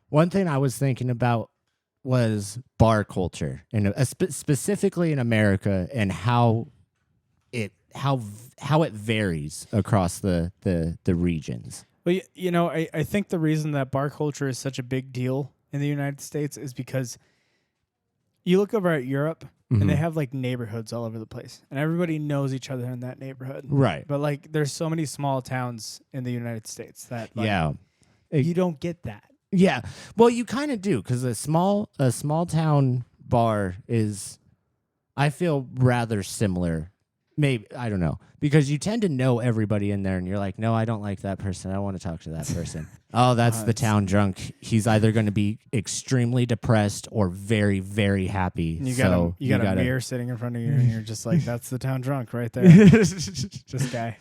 One thing I was thinking about was bar culture, and specifically in America, and how it varies across the regions. Well, I think the reason that bar culture is such a big deal in the United States is because you look over at Europe and they have like neighborhoods all over the place, and everybody knows each other in that neighborhood. Right. But like, there's so many small towns in the United States that you don't get that. Yeah. Well, you kind of do, because a small town bar is, I feel, rather similar. Maybe, I don't know, because you tend to know everybody in there, and you're like, no, I don't like that person. I don't want to talk to that person. Oh, that's the town drunk. He's either going to be extremely depressed or very, very happy. You got a mirror sitting in front of you, and you're just like, that's the town drunk right there. This guy.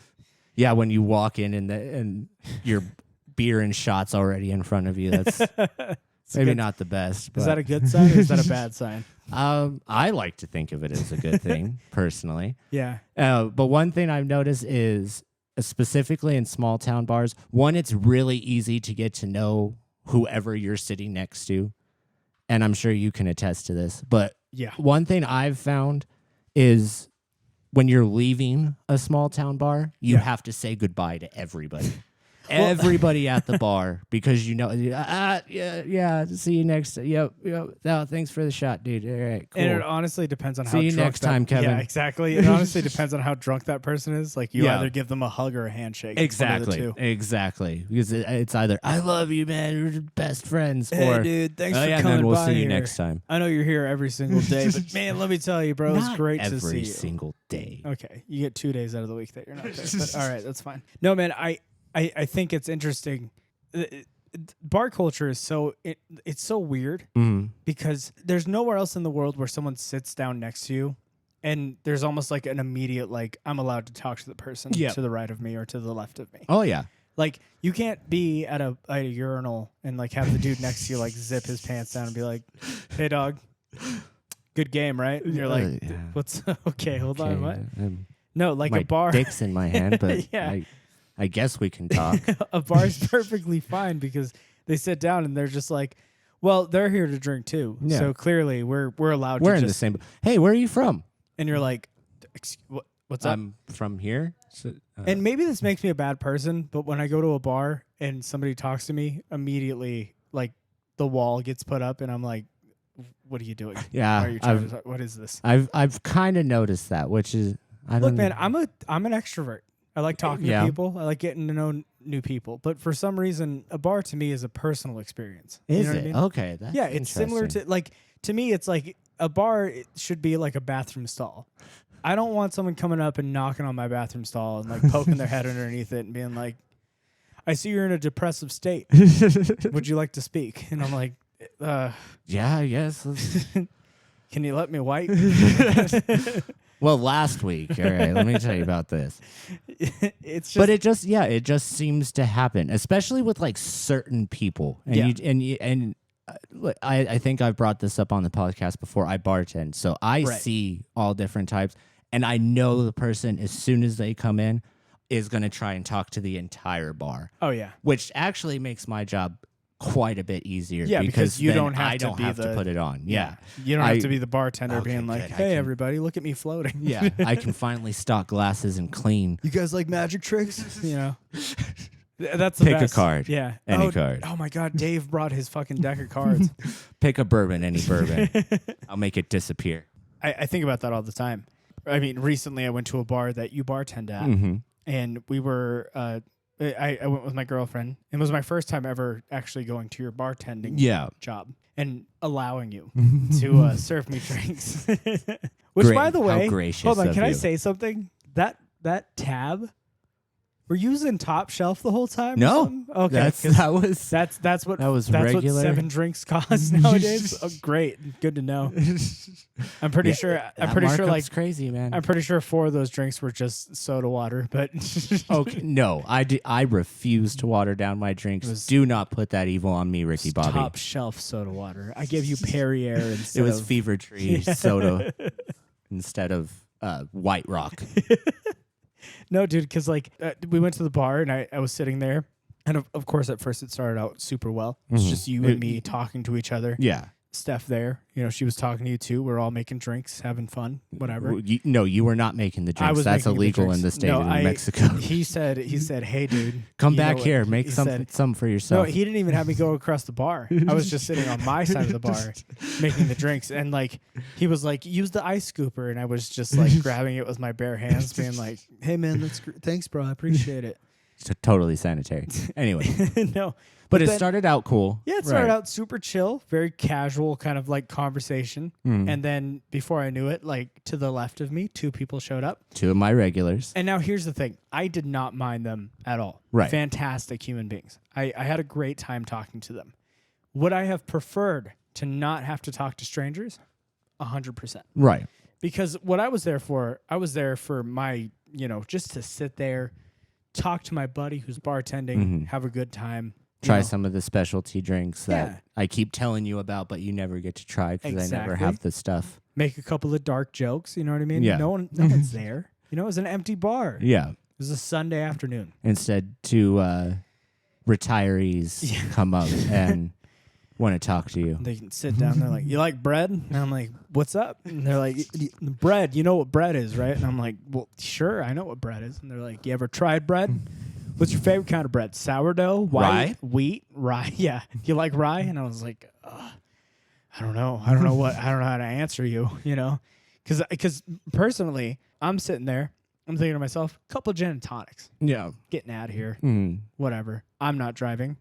Yeah, when you walk in and your beer and shots already in front of you, that's maybe not the best. But. Is that a good sign or is that a bad sign? I like to think of it as a good thing, personally. Yeah. But one thing I've noticed is, specifically in small town bars, one, it's really easy to get to know whoever you're sitting next to. And I'm sure you can attest to this. But one thing I've found is when you're leaving a small town bar, you have to say goodbye to everybody. Everybody at the bar, because see you next. Yep. No, thanks for the shot, dude. All right, cool. And it honestly depends on how see you drunk next time, Kevin. Yeah, exactly. It honestly depends on how drunk that person is. Like, you either give them a hug or a handshake. Exactly. Because it's either I love you, man, we're best friends, hey, or dude, thanks for coming man, we'll by see you here. next time. I know you're here every single day, but man, let me tell you, bro, it's great to see you. Every single day. Okay, you get 2 days out of the week that you're not there. But all right, that's fine. No, man, I think it's interesting. Bar culture is it's so weird because there's nowhere else in the world where someone sits down next to you and there's almost like an immediate, like, I'm allowed to talk to the person to the right of me or to the left of me. Oh, yeah. Like, you can't be at a urinal and like have the dude next to you like zip his pants down and be like, hey, dog, good game, right? And you're like, what's okay, hold on, what? No, like my a bar. Dick's in my hand, but I guess we can talk. A bar is perfectly fine because they sit down and they're just like, well, they're here to drink too. Yeah. So clearly we're allowed we're to in the same. Hey, where are you from? And you're like, what's up? I'm from here. So, and maybe this makes me a bad person, but when I go to a bar and somebody talks to me, immediately like the wall gets put up and I'm like, what are you doing? Yeah. Why are you trying to what is this? I've kind of noticed that, which is look, man, I'm an extrovert. I like talking to people. I like getting to know new people. But for some reason, a bar to me is a personal experience. Is you know it? what I mean? Okay. That's it's similar to, like, to me, it's like a bar it should be like a bathroom stall. I don't want someone coming up and knocking on my bathroom stall and like poking their head underneath it and being like, I see you're in a depressive state. Would you like to speak? And I'm like, yeah, yes. Can you let me wipe? Well, last week, all right, let me tell you about this. It's just, but it just seems to happen, especially with like certain people. And I think I've brought this up on the podcast before. I bartend, so I see all different types, and I know the person as soon as they come in is going to try and talk to the entire bar. Oh yeah, which actually makes my job quite a bit easier. Yeah, because you don't have I don't have to put it on. Yeah. You don't have to be the bartender being like, hey, everybody, look at me floating. Yeah, I can finally stock glasses and clean. You guys like magic tricks? You know? That's the Pick best. A card. Yeah. Any card. Oh, my God. Dave brought his fucking deck of cards. Pick a bourbon, any bourbon. I'll make it disappear. I think about that all the time. I mean, recently I went to a bar that you bartend at, and we were... I went with my girlfriend. It was my first time ever actually going to your bartending job and allowing you to serve me drinks. Which, by the way, hold on, can I say something? That tab, we're using top shelf the whole time? No. Okay. That's what regular. What 7 drinks cost nowadays. Oh, great. Good to know. I'm pretty sure like crazy, man. I'm pretty sure 4 of those drinks were just soda water, but okay. No, I refuse to water down my drinks. Do not put that evil on me, Ricky Bobby. Top shelf soda water. I gave you Perrier instead it was Fever Tree soda instead of White Rock. No, dude, because like we went to the bar and I was sitting there And of course, at first it started out super well. It's just you and me talking to each other. Yeah. Steph there, she was talking to you too. We're all making drinks, having fun, whatever. No, you were not making the drinks. That's illegal in the state of New Mexico. He said, "Hey, dude, come back here, make some for yourself." No, he didn't even have me go across the bar. I was just sitting on my side of the bar, making the drinks, and like he was like, "Use the ice scooper," and I was just like grabbing it with my bare hands, being like, "Hey, man, thanks, bro, I appreciate it." It's totally sanitary. Anyway, no. But it started out cool. Yeah, it started out super chill, very casual kind of like conversation. And then before I knew it, like to the left of me, 2 people showed up. 2 of my regulars. And now here's the thing. I did not mind them at all. Right. Fantastic human beings. I had a great time talking to them. Would I have preferred to not have to talk to strangers? 100%. Right. Because what I was there for my, just to sit there, talk to my buddy who's bartending, have a good time. Try some of the specialty drinks that I keep telling you about, but you never get to try because I never have the stuff. Make a couple of dark jokes, you know what I mean? Yeah. No one's there. It was an empty bar. Yeah. It was a Sunday afternoon. Instead, 2 retarees come up and want to talk to you. They can sit down. They're like, "You like bread?" And I'm like, "What's up?" And they're like, "Bread. You know what bread is, right?" And I'm like, "Well, sure, I know what bread is." And they're like, "You ever tried bread? What's your favorite kind of bread? Sourdough, white, wheat, rye?" Yeah. You like rye? And I was like, I don't know. I don't know how to answer you, because personally, I'm sitting there, I'm thinking to myself, a couple of gin and tonics. Yeah. Getting out of here. Whatever. I'm not driving.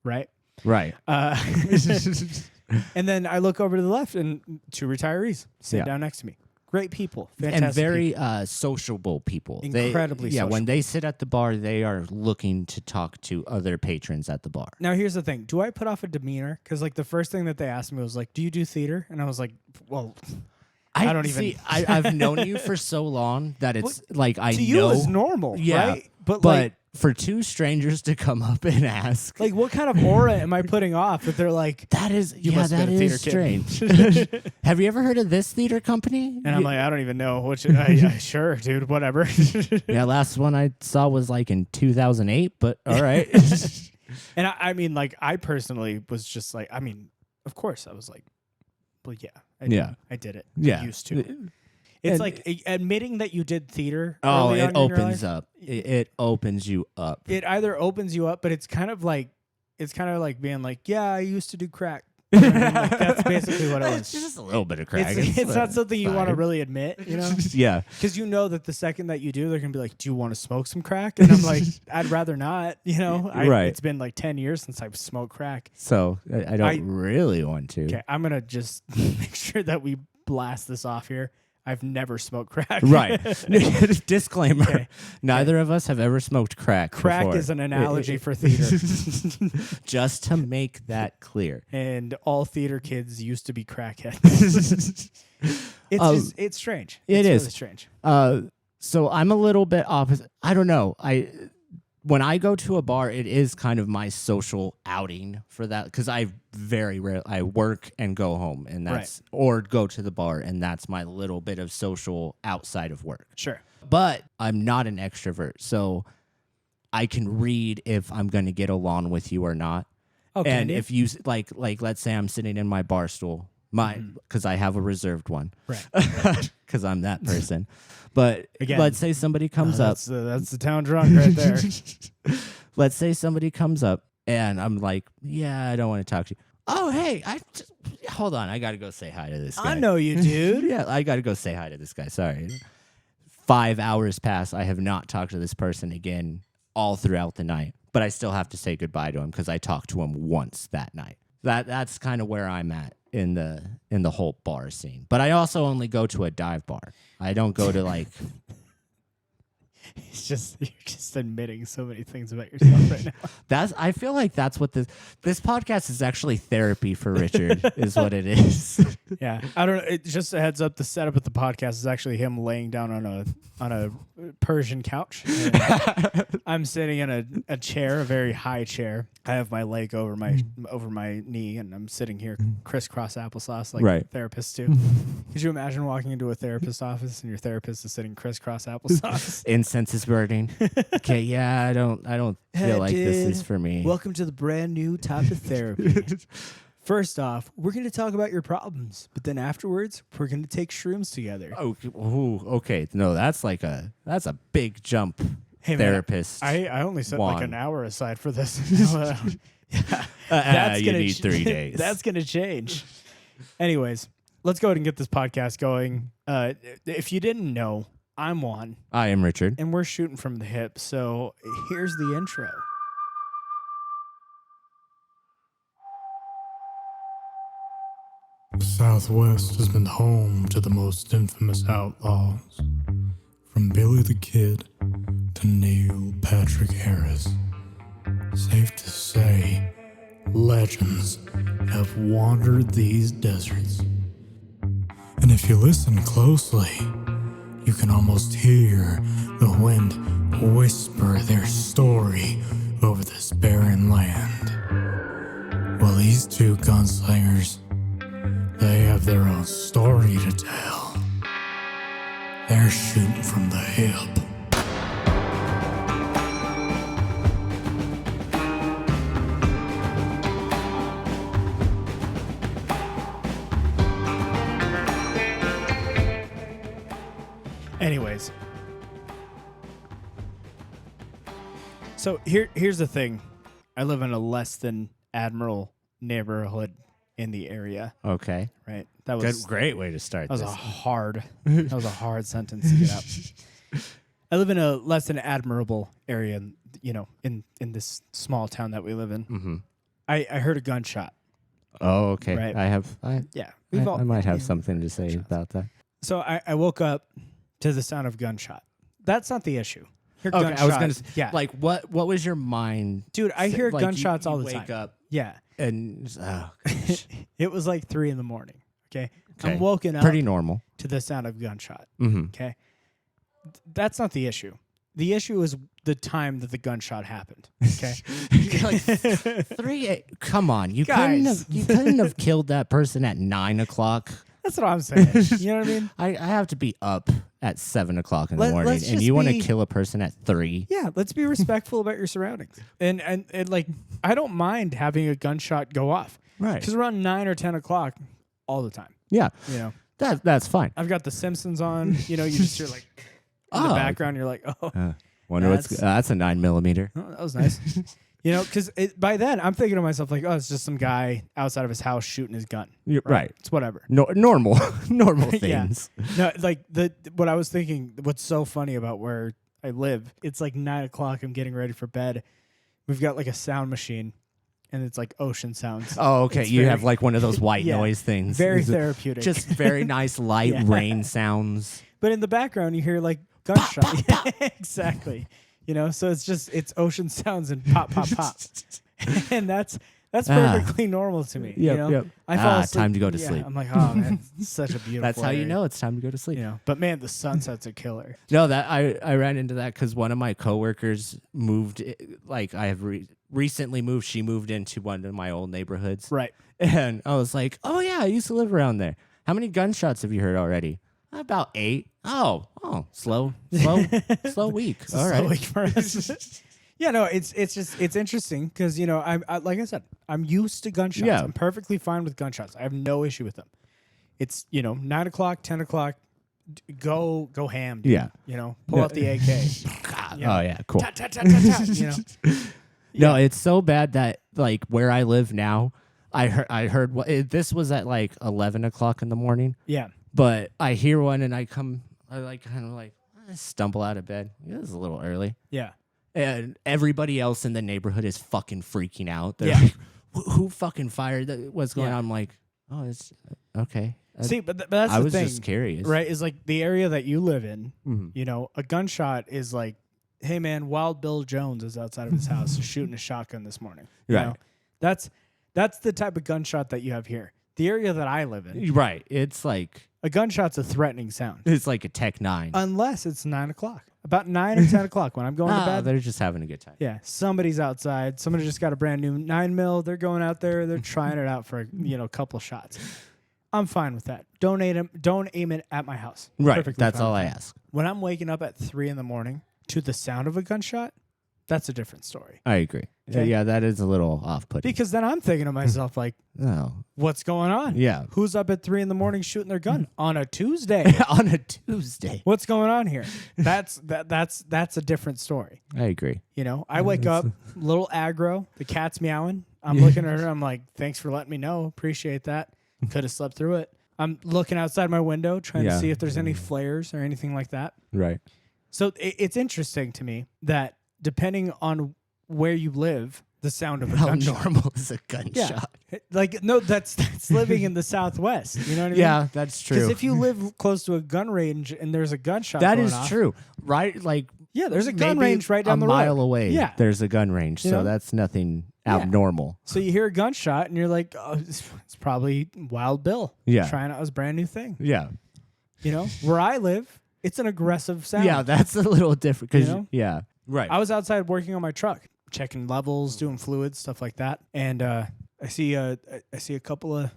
Right? Right. And then I look over to the left and 2 retirees sit down next to me. Great people. Fantastic and very people. Sociable people. Incredibly sociable. Yeah, when they sit at the bar, they are looking to talk to other patrons at the bar. Now, here's the thing. Do I put off a demeanor? Because, like, the first thing that they asked me was, like, "Do you do theater?" And I was like, well, I don't even... See, I've known you for so long that it's, like, I know... To you, it's normal, right? But like, for 2 strangers to come up and ask... Like, what kind of aura am I putting off that they're like... That is strange. Have you ever heard of this theater company? And I'm like, I don't even know. Sure, dude, whatever. Yeah, last one I saw was like in 2008, but all right. And I mean, like, I personally was just like, of course, I was like, well, yeah, I did it. Yeah. I used to. It's like admitting that you did theater. Oh, it opens up. It opens you up. It either opens you up, but it's kind of like being like, yeah, I used to do crack. Like, that's basically what it was. It's just a little bit of crack. It's not something you want to really admit, Yeah. Because you know that the second that you do, they're going to be like, "Do you want to smoke some crack?" And I'm like, I'd rather not, Right. It's been like 10 years since I've smoked crack. So I don't really want to. Okay, I'm going to just make sure that we blast this off here. I've never smoked crack. Right. Disclaimer. Okay. Neither of us have ever smoked crack. Crack before. Is an analogy for theater. Just to make that clear. And all theater kids used to be crackheads. It's strange. It's really strange. So I'm a little bit opposite. I don't know. When I go to a bar, it is kind of my social outing for that because I very rarely I work and go home, and that's or go to the bar, and that's my little bit of social outside of work. Sure, but I'm not an extrovert, so I can read if I'm going to get along with you or not. Okay, and if you like, let's say I'm sitting in my bar stool, because I have a reserved one, right? Because I'm that person. But again, let's say somebody comes up. That's the town drunk right there. Let's say somebody comes up and I'm like, yeah, I don't want to talk to you. Oh, hey, hold on. I got to go say hi to this guy. I know you, dude. Yeah, I got to go say hi to this guy. Sorry. 5 hours pass. I have not talked to this person again all throughout the night. But I still have to say goodbye to him because I talked to him once that night. That's kind of where I'm at in the whole bar scene. But I also only go to a dive bar. I don't go to like... You're just admitting so many things about yourself right now. I feel like that's what this podcast is actually therapy for Richard is what it is. Yeah. I don't know. It just a heads up, the setup of the podcast is actually him laying down on a Persian couch. I'm sitting in a chair, a very high chair. I have my leg over my knee, and I'm sitting here crisscross applesauce like therapists do. Could you imagine walking into a therapist's office and your therapist is sitting crisscross applesauce? incense is burning. Okay, yeah, I don't feel like this is for me. Welcome to the brand new type of therapy. First off, we're going to talk about your problems, but then afterwards, we're going to take shrooms together. Oh, okay. No, that's a big jump. Hey, therapist. Man, I only set like an hour aside for this. You need 3 days. That's going to change. Anyways, let's go ahead and get this podcast going. If you didn't know, I'm Juan. I am Richard. And we're shooting from the hip. So here's the intro. The Southwest has been home to the most infamous outlaws, from Billy the Kid to Neil Patrick Harris. Safe to say, legends have wandered these deserts. And if you listen closely, you can almost hear the wind whisper their story over this barren land. Well, these two gunslingers, they have their own story to tell. They're shooting from the hip. Anyways, so here's the thing. I live in a less than admirable neighborhood in the area. Okay. Right. That was great way to start. That was a hard sentence to get out. I live in a less than admirable area, in this small town that we live in. Mm-hmm. I heard a gunshot. Oh, okay. Right. I might have something to say about that. So I woke up to the sound of gunshot. That's not the issue. Okay, I was gonna say, like, what was your mind, dude? I hear like gunshots you all the wake time. up, yeah, and it was like 3 a.m. Okay, I'm woken up pretty normal to the sound of gunshot. Mm-hmm. Okay, that's not the issue. The issue is the time that the gunshot happened. Okay, like 3. Come on, you couldn't have killed that person at 9 o'clock. That's what I'm saying. You know what I mean? I have to be up at 7 o'clock in the morning, and you want to kill a person at 3? Yeah, let's be respectful about your surroundings. And like, I don't mind having a gunshot go off. Right. Because around 9 or 10 o'clock, all the time. Yeah. You know, that's fine. I've got The Simpsons on. You know, you just hear like in the background. You're like, wonder that's a 9mm. Oh, that was nice. You know, because by then I'm thinking to myself like, oh, it's just some guy outside of his house shooting his gun. Right. It's whatever. Normal things. No, like what I was thinking. What's so funny about where I live? It's like 9 o'clock. I'm getting ready for bed. We've got like a sound machine, and it's like ocean sounds. Oh, okay. You have like one of those white noise things. Very therapeutic. Just very nice light rain sounds. But in the background, you hear like gunshot. Exactly. You know, so it's ocean sounds and pop, pop, pop. And that's perfectly normal to me. Yep, you know? yep. I fall asleep. Time to go to sleep. I'm like, oh man, it's such a beautiful That's how area. you know it's time to go to sleep. You know, but man, the sunset's a killer. No, that I ran into that because one of my coworkers moved. Like I have recently moved. She moved into one of my old neighborhoods. Right. And I was like, oh yeah, I used to live around there. How many gunshots have you heard already? About 8. Oh, slow week. All right. Slow week for us. Yeah, no, it's interesting because, you know, I like I said, I'm used to gunshots. Yeah. I'm perfectly fine with gunshots. I have no issue with them. It's, 9 o'clock, 10 o'clock, go ham. Dude. Yeah. You know, pull out the AK. Oh yeah, cool. Ta, ta, ta, ta, ta, you know. No, it's so bad that like where I live now, I heard this was at like 11 o'clock in the morning. Yeah. But I hear one and I stumble out of bed. It was a little early. Yeah. And everybody else in the neighborhood is fucking freaking out. They're Yeah. like, who fucking fired that? What's going on? I'm like, oh, it's okay. See, but that's I the was thing, just curious. right? Is like the area that you live in, Mm-hmm. you know, a gunshot is like, hey man, Wild Bill Jones is outside of his house shooting a shotgun this morning. You Right. know? That's the type of gunshot that you have here. The area that I live in, Right. It's like a gunshot's a threatening sound. it's like a Tech 9. Unless it's 9 o'clock. About 9 or 10 o'clock when I'm going to bed. They're just having a good time. Yeah, somebody's outside. Somebody just got a brand new 9mm. They're going out there. They're trying it out for a couple shots. I'm fine with that. Don't aim it at my house. Right. Perfectly That's fine all with I that. ask. When I'm waking up at 3 a.m, to the sound of a gunshot, that's a different story. I agree. Okay. Yeah, that is a little off-putting. Because then I'm thinking to myself, like, Oh, what's going on? yeah. Who's up at 3 a.m. shooting their gun on a Tuesday? On a Tuesday. What's going on here? That's a different story. I agree. You know, I wake up, little aggro, the cat's meowing. I'm looking at her. I'm like, thanks for letting me know. Appreciate that. Could have slept through it. I'm looking outside my window, trying to see if there's any flares or anything like that. Right. So it's interesting to me that depending on where you live, the sound of a How gunshot. normal is a gunshot? Yeah. Like, no, that's living in the Southwest. You know what I mean? Yeah, that's true. Because if you live close to a gun range and there's a gunshot that going is off, true. Right? Like, yeah, there's a gun maybe range right down the a road. mile away. Yeah. There's a gun range. You So know? that's nothing Yeah. abnormal. So you hear a gunshot and you're like, oh, it's probably Wild Bill. Yeah. Trying out his brand new thing. Yeah. You know, where I live, it's an aggressive sound. Yeah, that's a little different. 'Cause You know? Yeah. Right. I was outside working on my truck, checking levels, doing fluids, stuff like that. And I see a couple of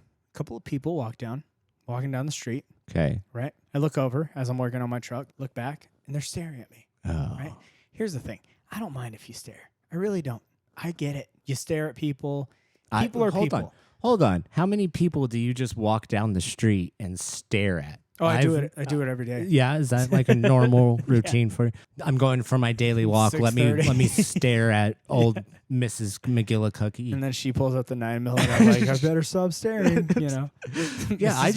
people walking down the street. Okay. Right. I look over as I'm working on my truck, look back, and they're staring at me. Oh. Right. Here's the thing. I don't mind if you stare. I really don't. I get it. You stare at people. People are people. Hold on. How many people do you just walk down the street and stare at? Oh, I do it every day. Yeah, is that like a normal routine for you? I'm going for my daily walk. Let me 6:30. stare at old Mrs. McGillicuddy. And then she pulls out the 9mm and I'm like, I better stop staring, you know. Yeah,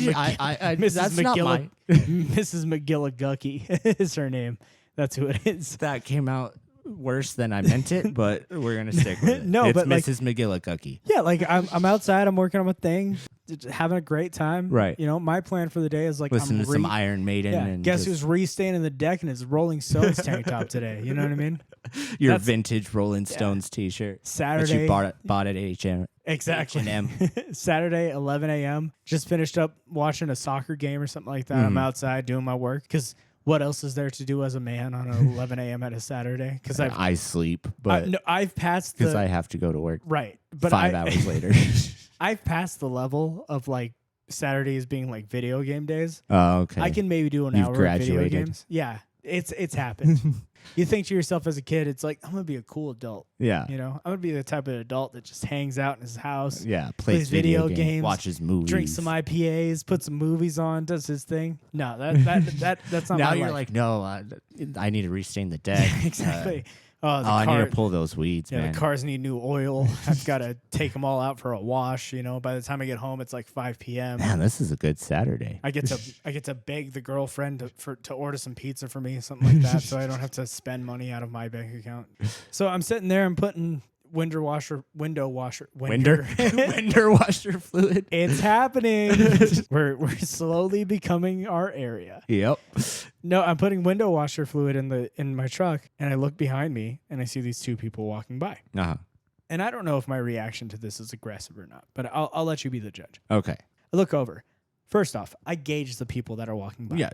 Mrs. that's not my. Mrs. McGillicuddy is her name. That's who it is. That came out worse than I meant it, but we're gonna stick with it. No, it's but like- Mrs. McGillicuddy. Yeah, like I'm outside, I'm working on my thing, just having a great time. Right. You know, my plan for the day is like Listen I'm to some Iron Maiden. yeah, and guess just who's re-staining the deck in his Rolling Stones tank top today? You know what I mean? your that's- vintage Rolling Stones T-shirt Saturday. that you bought at H&M. Exactly. H&M. Saturday, 11 a.m. Just finished up watching a soccer game or something like that. I'm outside doing my work because what else is there to do as a man on 11 a.m. at a Saturday? Because I sleep, but no, I've passed because the I have to go to work right, but 5 hours later. I've passed the level of like Saturdays being like video game days. Oh, okay. I can maybe do an You've hour of video graduated. games. Yeah, it's happened. You think to yourself as a kid, it's like, I'm going to be a cool adult. Yeah. You know, I'm going to be the type of adult that just hangs out in his house, Yeah. plays video games, watches movies, drinks some IPAs, puts some movies on, does his thing. No, that's not Now my you're life. like, no, I need to restain the deck. Exactly. I need to pull those weeds, yeah, man. the cars need new oil. I've got to take them all out for a wash. You know, by the time I get home, it's like 5 p.m. Man, this is a good Saturday. I get to beg the girlfriend to order some pizza for me, something like that, so I don't have to spend money out of my bank account. So I'm sitting there and putting window washer Winder washer fluid. It's happening. We're slowly becoming our area. Yep. No, I'm putting window washer fluid in my truck, and I look behind me and I see these two people walking by. Uh-huh. And I don't know if my reaction to this is aggressive or not, but I'll let you be the judge. Okay. I look over. First off, I gauge the people that are walking by. Yeah.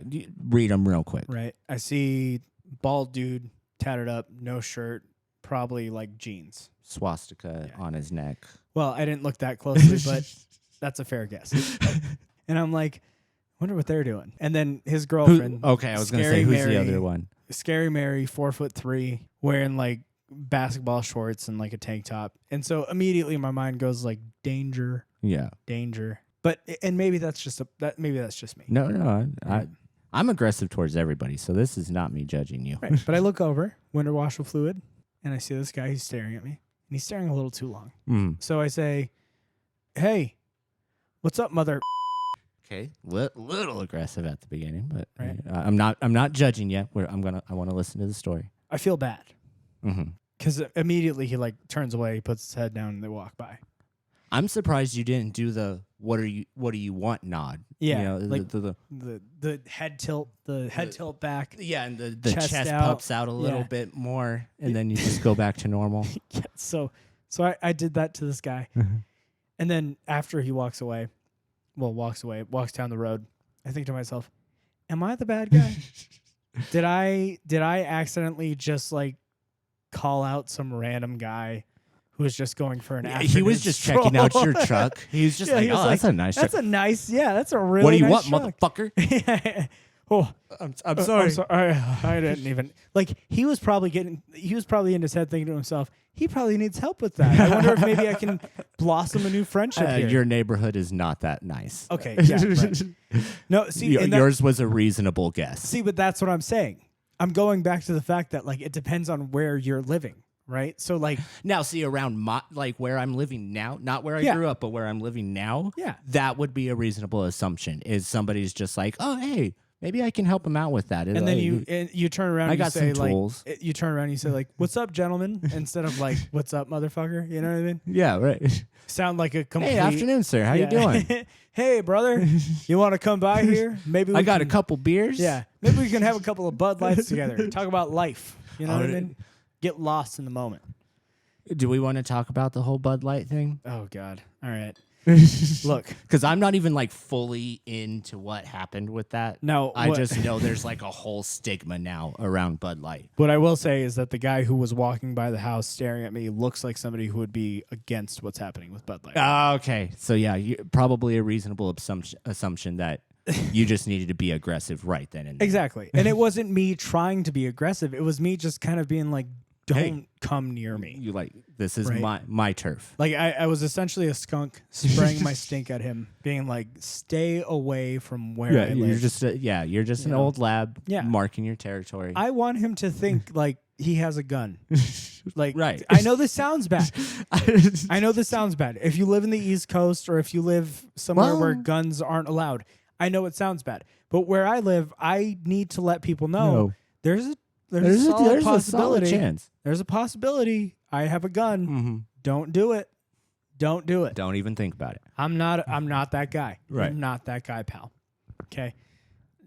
Read them real quick. Right. I see bald dude, tattered up, no shirt, probably like jeans. Swastika on his neck. Well, I didn't look that closely, but that's a fair guess. And I'm like, wonder what they're doing. And then his girlfriend. Okay, I was going to say, Scary who's Mary, the other one? Scary Mary, 4'3", wearing like basketball shorts and like a tank top. And so immediately my mind goes like danger, Yeah. danger. But and maybe that's just me. No. I'm aggressive towards everybody, so this is not me judging you. Right. But I look over, window washer fluid, and I see this guy who's staring at me. And he's staring a little too long. So I say, "Hey, what's up, mother?" Okay, little aggressive at the beginning, but Right. I'm not judging yet. I want to listen to the story. I feel bad Mm-hmm. because immediately he like turns away, he puts his head down, and they walk by. I'm surprised you didn't do the what do you want nod. Yeah, You know, like the the head tilt, back. yeah, and the chest chest out. pops out a little Yeah. bit more, and then you just go back to normal. Yeah, so I did that to this guy, and then after he walks down the road, I think to myself, "Am I the bad guy? Did I accidentally just like call out some random guy who was just going for an afternoon He was just checking out your truck. He was just Yeah, like, he was oh, like, that's a nice truck. that's a nice, yeah, that's a really What do you nice want, truck." motherfucker? Oh, I'm I'm sorry. I didn't even like. He was probably in his head thinking to himself, he probably needs help with that. I wonder if maybe I can blossom a new friendship here. Your neighborhood is not that nice. Okay, yeah. Right. No, see, yours was a reasonable guess. See, but that's what I'm saying. I'm going back to the fact that like it depends on where you're living, right? So like now, see, around where I'm living now, not where I grew up, but where I'm living now. Yeah, that would be a reasonable assumption. Is somebody's just like, oh, hey, maybe I can help him out with that. And then you turn around. And got you say, some tools. Like, you turn around and you say like, "What's up, gentlemen?" instead of like, "What's up, motherfucker?" You know what I mean? Yeah, right. Sound like a complete. Hey, afternoon, sir. How you doing? Hey, brother, you want to come by here? Maybe I got a couple beers. Yeah, maybe we can have a couple of Bud Lights together. Talk about life. You know what I mean? Get lost in the moment. Do we want to talk about the whole Bud Light thing? Oh God! All right. Look, because I'm not even like fully into what happened with that. No, I just know there's like a whole stigma now around Bud Light. What I will say is that the guy who was walking by the house staring at me looks like somebody who would be against what's happening with Bud Light. Okay, so yeah, probably a reasonable assumption that you just needed to be aggressive right then and there. Exactly, and it wasn't me trying to be aggressive. It was me just kind of being like, don't come near me. You like, this is my turf. Like I was essentially a skunk spraying my stink at him, being like, stay away from where I live. You're just an old lab marking your territory. I want him to think like he has a gun. Like, right. I know this sounds bad. I know this sounds bad. If you live in the East Coast or if you live somewhere where guns aren't allowed, I know it sounds bad. But where I live, I need to let people know there's a possibility. A solid chance. There's a possibility. I have a gun. Mm-hmm. Don't do it. Don't do it. Don't even think about it. I'm not that guy. Right. I'm not that guy, pal. Okay.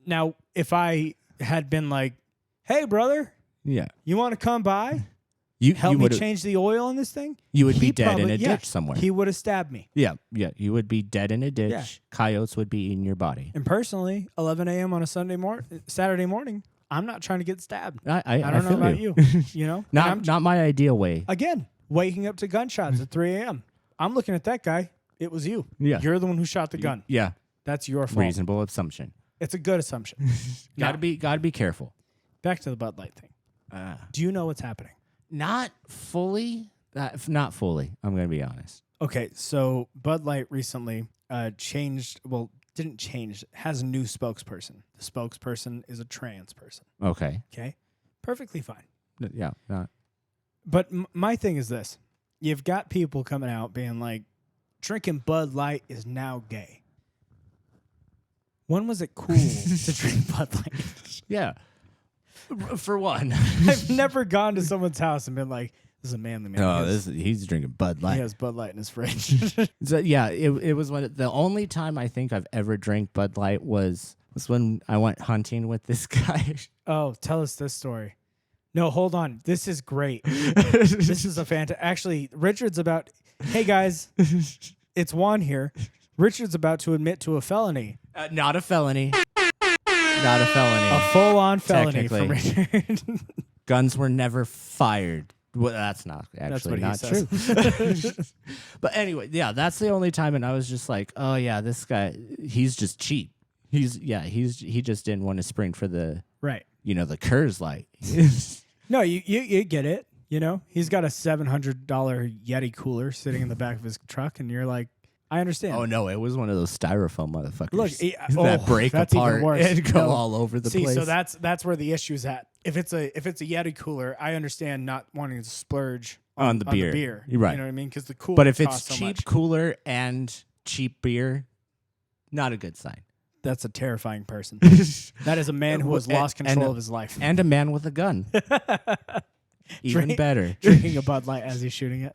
Now, if I had been like, "Hey, brother, you want to come by? Help me change the oil on this thing?" You would be dead in a ditch somewhere. He would have stabbed me. Yeah. You would be dead in a ditch. Yeah. Coyotes would be eating your body. And personally, 11 a.m. on a Saturday morning, I'm not trying to get stabbed. I don't know about you. You know, not my ideal way. Again, waking up to gunshots at 3 a.m. I'm looking at that guy. It was you. Yeah, you're the one who shot the gun. Yeah, that's your fault. Reasonable assumption. It's a good assumption. Gotta be careful. Back to the Bud Light thing. Do you know what's happening? Not fully. Not fully. I'm gonna be honest. Okay, so Bud Light recently changed. Well, didn't change. Has a new spokesperson. The spokesperson is a trans person. Okay. Okay. Perfectly fine. Yeah. Not. But my thing is this: you've got people coming out being like, drinking Bud Light is now gay. When was it cool to drink Bud Light? Yeah. For one, I've never gone to someone's house and been like, "This is a manly man." Oh, he's drinking Bud Light. He has Bud Light in his fridge. So yeah, it was the only time I think I've ever drank Bud Light was when I went hunting with this guy. Oh, tell us this story. No, hold on. This is great. This is a fantastic. Actually, Richard's about. Hey guys, it's Juan here. Richard's about to admit to a felony. Not a felony. Not a felony. A full-on felony from Richard. Guns were never fired. Well, that's not true. But anyway, yeah, that's the only time, and I was just like, oh yeah, this guy, he's just cheap. He just didn't want to spring for the the Coors Light. No, you get it. You know, he's got a $700 Yeti cooler sitting in the back of his truck, and you're like, I understand. Oh no, it was one of those styrofoam motherfuckers. Look, that break apart and go all over the place. So that's where the issue's at. If it's a Yeti cooler, I understand not wanting to splurge on the beer. You're right. You know what I mean? Because the cooler. But if it's so cheap much. Cooler and cheap beer, not a good sign. That's a terrifying person. That is a man who has lost control of his life. And a man with a gun. Even better. Drinking a Bud Light as he's shooting it.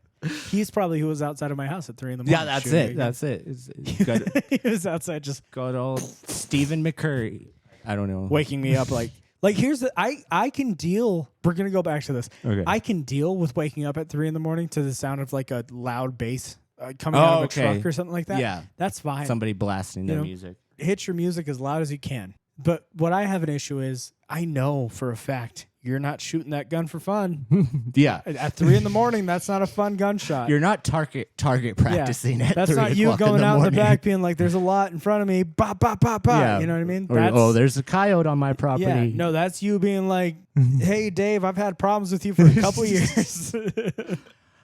He's probably who was outside of my house at 3 a.m. Yeah, that's it. That's it. He was outside just good old Stephen McCurry. I don't know. Waking me up like here's the I can deal. We're gonna go back to this. Okay. I can deal with waking up at 3 a.m. to the sound of like a loud bass coming out of a truck or something like that. Yeah, that's fine. Somebody blasting their music. Hit your music as loud as you can. But what I have an issue is I know for a fact you're not shooting that gun for fun. Yeah. At 3 a.m, that's not a fun gunshot. You're not target practicing at That's 3 not you o'clock going out in the morning. back being like, there's a lot in front of me. Bop, bop, bop, bop. Yeah. You know what I mean? Or, there's a coyote on my property. Yeah, no, that's you being like, hey, Dave, I've had problems with you for a couple years.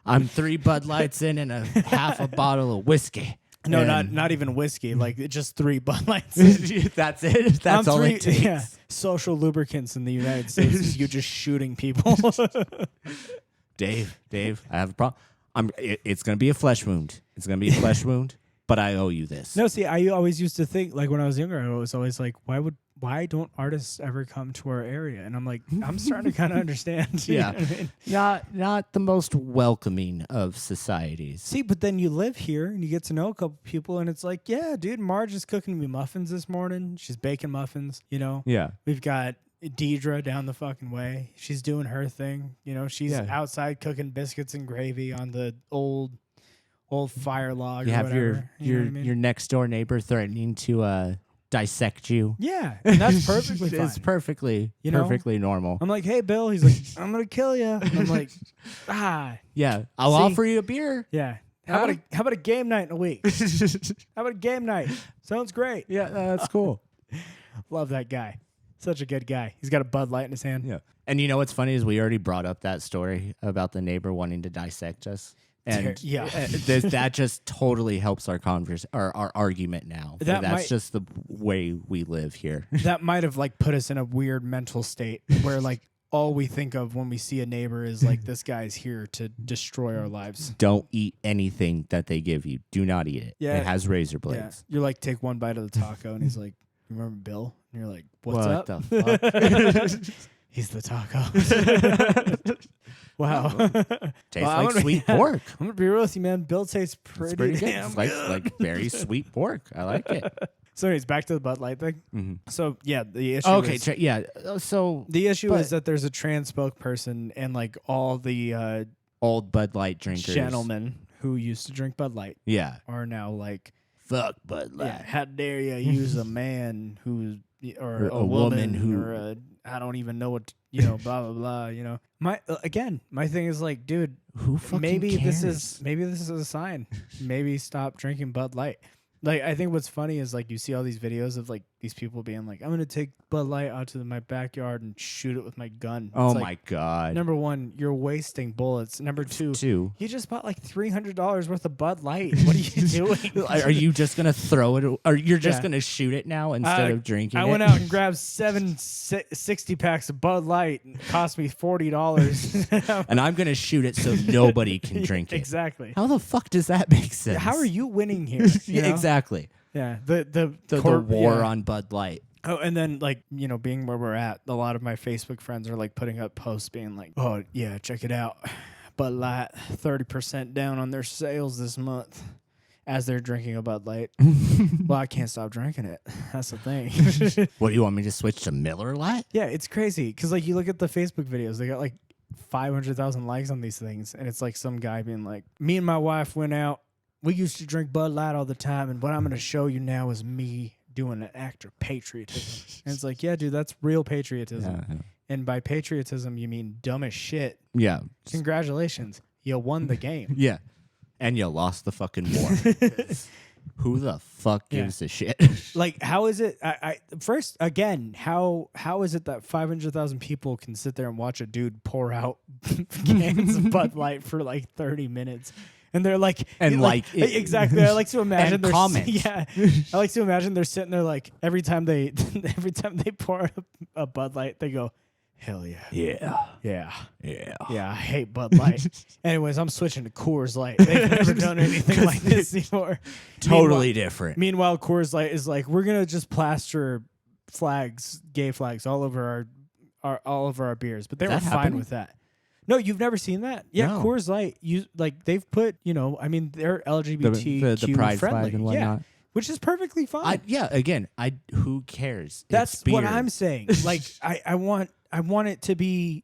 I'm 3 Bud Lights in and a half a bottle of whiskey. No, And- not even whiskey. Like just 3 Bud Lights. That's it. That's all it takes. Yeah, social lubricants in the United States is you just shooting people. Dave, I have a problem. It's going to be a flesh wound. It's going to be a flesh wound, but I owe you this. No, see, I always used to think, like when I was younger, I was always like, why don't artists ever come to our area? And I'm like, I'm starting to kind of understand. You know what I mean? Not the most welcoming of societies. See, but then you live here and you get to know a couple people, and it's like, yeah, dude, Marge is cooking me muffins this morning. She's baking muffins, you know? Yeah. We've got Deidre down the fucking way. She's doing her thing. You know, she's outside cooking biscuits and gravy on the old fire log. You or have whatever. You know what I mean? your next door neighbor threatening to dissect you. Yeah, and that's perfectly fine. It's perfectly know? perfectly normal. I'm like, hey, Bill. He's like, I'm gonna kill you. And I'm like, Yeah, I'll See? offer you a beer. yeah. How about a game night in a week? How about a game night? Sounds great. Yeah, that's cool. Love that guy. Such a good guy. He's got a Bud Light in his hand. Yeah. And you know what's funny is we already brought up that story about the neighbor wanting to dissect us. And Yeah. that just totally helps our our argument now. That That's might- just the way we live here. That might have like put us in a weird mental state where like all we think of when we see a neighbor is like, this guy's here to destroy our lives. Don't eat anything that they give you. Do not eat it. Yeah. It has razor Yeah. blades. You're like, take one bite of the taco, and he's like, you remember Bill? And you're like, what's What up? the fuck? He's the taco. Wow. Tastes Well, I'm like gonna- sweet pork. I'm gonna be real with you, man. Bill tastes It's pretty, pretty good. damn It's good. like very sweet pork. I like it. So anyways, back to the Bud Light thing. Mhm. So yeah, the issue Okay, is, yeah. So the issue but- is that there's a trans spokesperson and like all the old Bud Light drinkers, gentlemen who used to drink Bud Light Yeah, are now like, fuck Bud Light. yeah, how dare you use a man who's or Or a a woman woman who- or a, I don't even know what, blah blah blah. My thing is like, dude, Who fucking maybe cares? this is a sign. Maybe stop drinking Bud Light. Like, I think what's funny is like you see all these videos of like these people being like, I'm gonna take Bud Light out to my backyard and shoot it with my gun. Oh It's my like, god. number one, you're wasting bullets. Number two, you just bought like $300 worth of Bud Light. What are you doing? Are you just gonna throw it? Or you're just Yeah. gonna shoot it now instead of drinking I it? went out and grabbed 60 packs of Bud Light. It cost me $40. and I'm gonna shoot it so nobody can drink it. Exactly. How the fuck does that make sense? How are you winning here? You know? Exactly. Yeah. The Corp- war yeah. on Bud Light. Oh, and then like, being where we're at, a lot of my Facebook friends are like putting up posts being like, oh yeah, check it out. Bud Light 30% down on their sales this month as they're drinking a Bud Light. Well, I can't stop drinking it. That's the thing. What do you want me to switch to Miller Lite? Yeah, it's crazy because like you look at the Facebook videos, they got like 500,000 likes on these things, and it's like some guy being like, me and my wife went out. We used to drink Bud Light all the time, and what I'm going to show you now is me doing an act of patriotism. And it's like, yeah, dude, that's real patriotism. Yeah. And by patriotism, you mean dumb as shit. Yeah. Congratulations. You won the game. Yeah. And you lost the fucking war. Who the fuck gives a shit? Like, how is it? First, again, how is it that 500,000 people can sit there and watch a dude pour out cans of Bud Light for like 30 minutes? And they're like, And like it- exactly. I like to imagine and they're comment. Yeah, I like to imagine they're sitting there like every time they pour a Bud Light, they go, hell yeah, Yeah. I hate Bud Light. Anyways, I'm switching to Coors Light. They've never done anything like this before. Totally different. Meanwhile, Coors Light is like, we're gonna just plaster gay flags all over our beers, but they were that fine happening? with that. No, you've never seen that? Yeah, No. Coors Light, they've put, they're LGBTQ the pride friendly, flag and yeah, whatnot. which is perfectly fine. Who cares? That's It's what beer. I'm saying. Like, I want it to be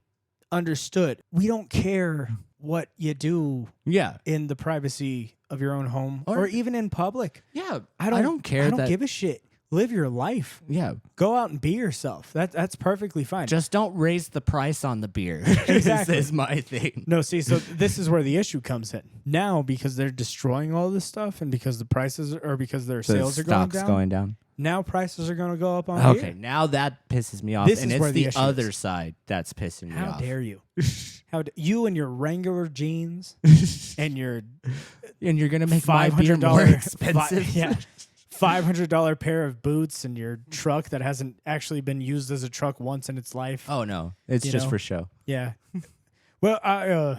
understood. We don't care what you do Yeah. in the privacy of your own home or Or- even in public. Yeah. I don't care I don't that give a shit. live your life. Yeah. Go out and be yourself. That's perfectly fine. Just don't raise the price on the beer. Exactly. This is my thing. No, see, so this is where the issue comes in. Now, because they're destroying all this stuff and because the prices or because their sales are going down, now prices are going to go up on Okay, beer. now that pisses me off. This and is it's where the the issue other is. side that's pissing me How off. dare you? You and your Wrangler jeans and your And you're going to make my beer $500 more expensive? yeah. $500 pair of boots and your truck that hasn't actually been used as a truck once in its life. Oh, no. It's You just know? for show. Yeah. Well, I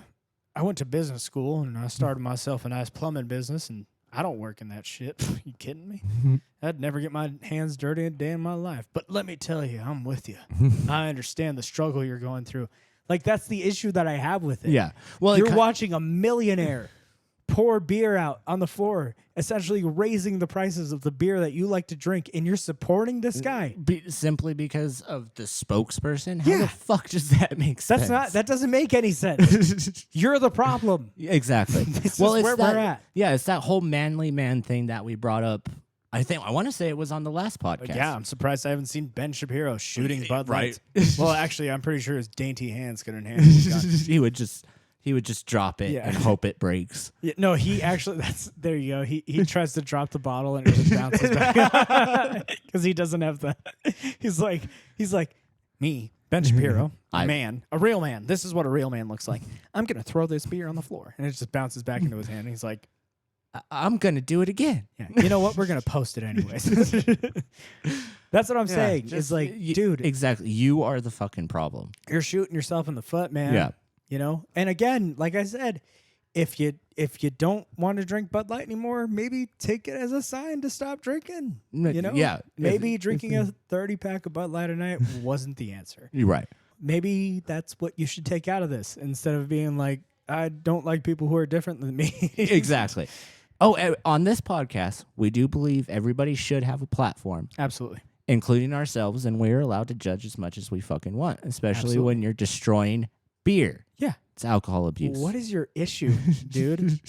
went to business school and I started myself a nice plumbing business, and I don't work in that shit. You kidding me? I'd never get my hands dirty a day in my life. But let me tell you, I'm with you. I understand the struggle you're going through. Like, that's the issue that I have with it. Yeah. Well, You're watching a millionaire pour beer out on the floor, essentially raising the prices of the beer that you like to drink, and you're supporting this guy. simply because of the spokesperson? How Yeah. the fuck does that make sense? That doesn't make any sense. You're the problem. Exactly. This well, is it's where that, we're at. Yeah, it's that whole manly man thing that we brought up. I want to say it was on the last podcast. Yeah, I'm surprised I haven't seen Ben Shapiro shooting Bud Right. Light. Well, actually, I'm pretty sure his dainty hands couldn't handle it. he would just drop it Yeah. and hope it breaks. Yeah, no, he actually. There you go. He tries to drop the bottle and it just bounces back because he doesn't have the. He's like me, Ben Shapiro, a real man. This is what a real man looks like. I'm gonna throw this beer on the floor and it just bounces back into his hand. And he's like, I'm gonna do it again. yeah, you know what? We're gonna post it anyways. That's what I'm saying. It's like, dude, Exactly. You are the fucking problem. you're shooting yourself in the foot, man. Yeah. You know? And again, like I said, if you don't want to drink Bud Light anymore, maybe take it as a sign to stop drinking. You know? Yeah. Maybe drinking a 30-pack of Bud Light a night wasn't the answer. You're right. Maybe that's what you should take out of this instead of being like, I don't like people who are different than me. Exactly. Oh, on this podcast, we do believe everybody should have a platform, Absolutely. including ourselves, and we're allowed to judge as much as we fucking want, especially Absolutely. when you're destroying beer. Yeah. It's alcohol abuse. What is your issue, dude?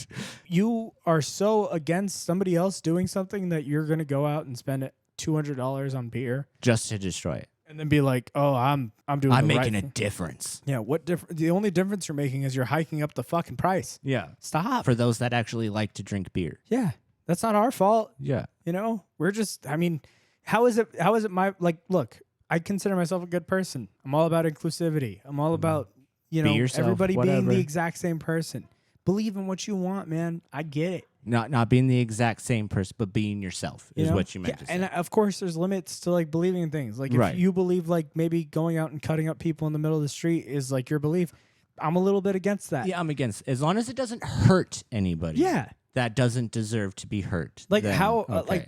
You are so against somebody else doing something that you're going to go out and spend $200 on beer Just to destroy it. and then be like, "Oh, I'm doing. I'm the making right a thing." difference. Yeah, what difference? The only difference you're making is you're hiking up the fucking price. Yeah. Stop. For those that actually like to drink beer. Yeah, that's not our fault. Yeah. You know, we're just. I mean, how is it? How is it my like? Look, I consider myself a good person. I'm all about inclusivity. I'm all about Be yourself, everybody being whatever. the exact same person. Believe in what you want, man. I get it. Not being the exact same person, but being yourself is know? what you meant to say. And of course, there's limits to like believing in things. Like if Right. you believe like maybe going out and cutting up people in the middle of the street is like your belief, I'm a little bit against that. Yeah, I'm against. As long as it doesn't hurt anybody. Yeah. That doesn't deserve to be hurt. Like then, how okay.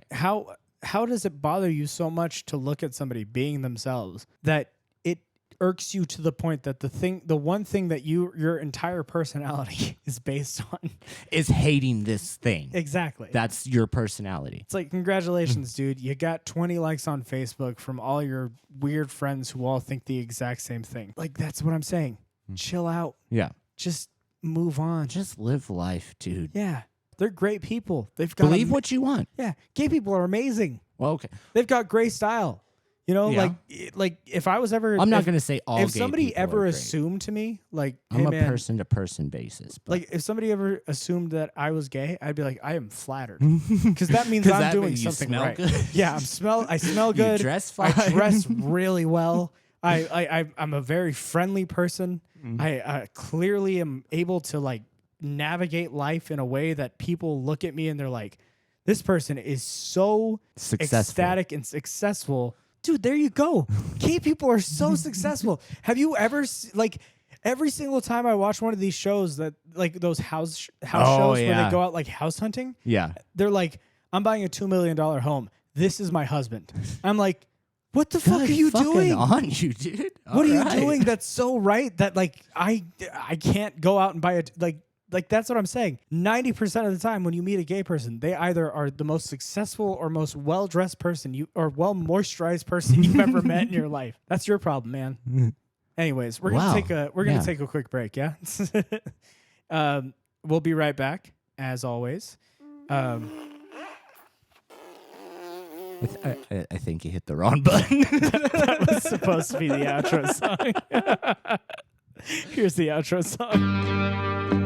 how does it bother you so much to look at somebody being themselves that it irks you to the point that the one thing that your entire personality is based on is hating this thing. exactly. That's your personality. It's like, congratulations, dude. You got 20 likes on Facebook from all your weird friends who all think the exact same thing. Like, that's what I'm saying. Chill out. Yeah. Just move on. Just live life, dude. Yeah. They're great people. They've got Believe what you want. Yeah. Gay people are amazing. Well, okay. They've got great style. You know, Yeah. like if I was ever I'm not if- going to say all if gay somebody people are ever great. assumed to me, like, I'm hey, a man, person-to-person basis. But like if somebody ever assumed that I was gay, I'd be like, I am flattered, because that means 'Cause I'm that doing means you something smell right. good. Yeah, I smell good. You dress I fine. dress really well. I'm a very friendly person. Mm-hmm. I clearly am able to like navigate life in a way that people look at me and they're like, this person is so Successful. ecstatic and successful. Dude, there you go. Gay people are so successful. Have you ever like every single time I watch one of these shows that like those house shows where yeah. they go out like house hunting, Yeah. they're like, I'm buying a $2 million home. This is my husband. I'm like, what the fuck are you fucking doing? on you, dude. What are you Alright. doing that's so right that like I can't go out and buy it like that's what I'm saying. 90% of the time when you meet a gay person, they either are the most successful or most well-dressed person or well-moisturized person you've ever met in your life. That's your problem, man. Anyways, we're Wow. gonna take a quick break, yeah? We'll be right back, as always. I think you hit the wrong button. That was supposed to be the outro song. Here's the outro song.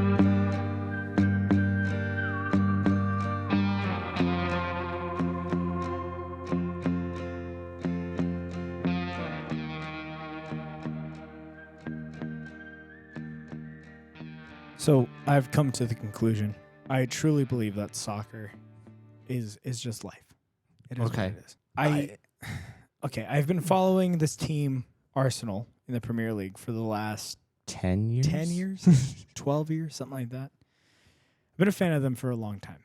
So I've come to the conclusion. I truly believe that soccer is just life. It is Okay. what it is. Okay, I've been following this team, Arsenal, in the Premier League for the last 10 years? 10 years, 12 years, something like that. I've been a fan of them for a long time.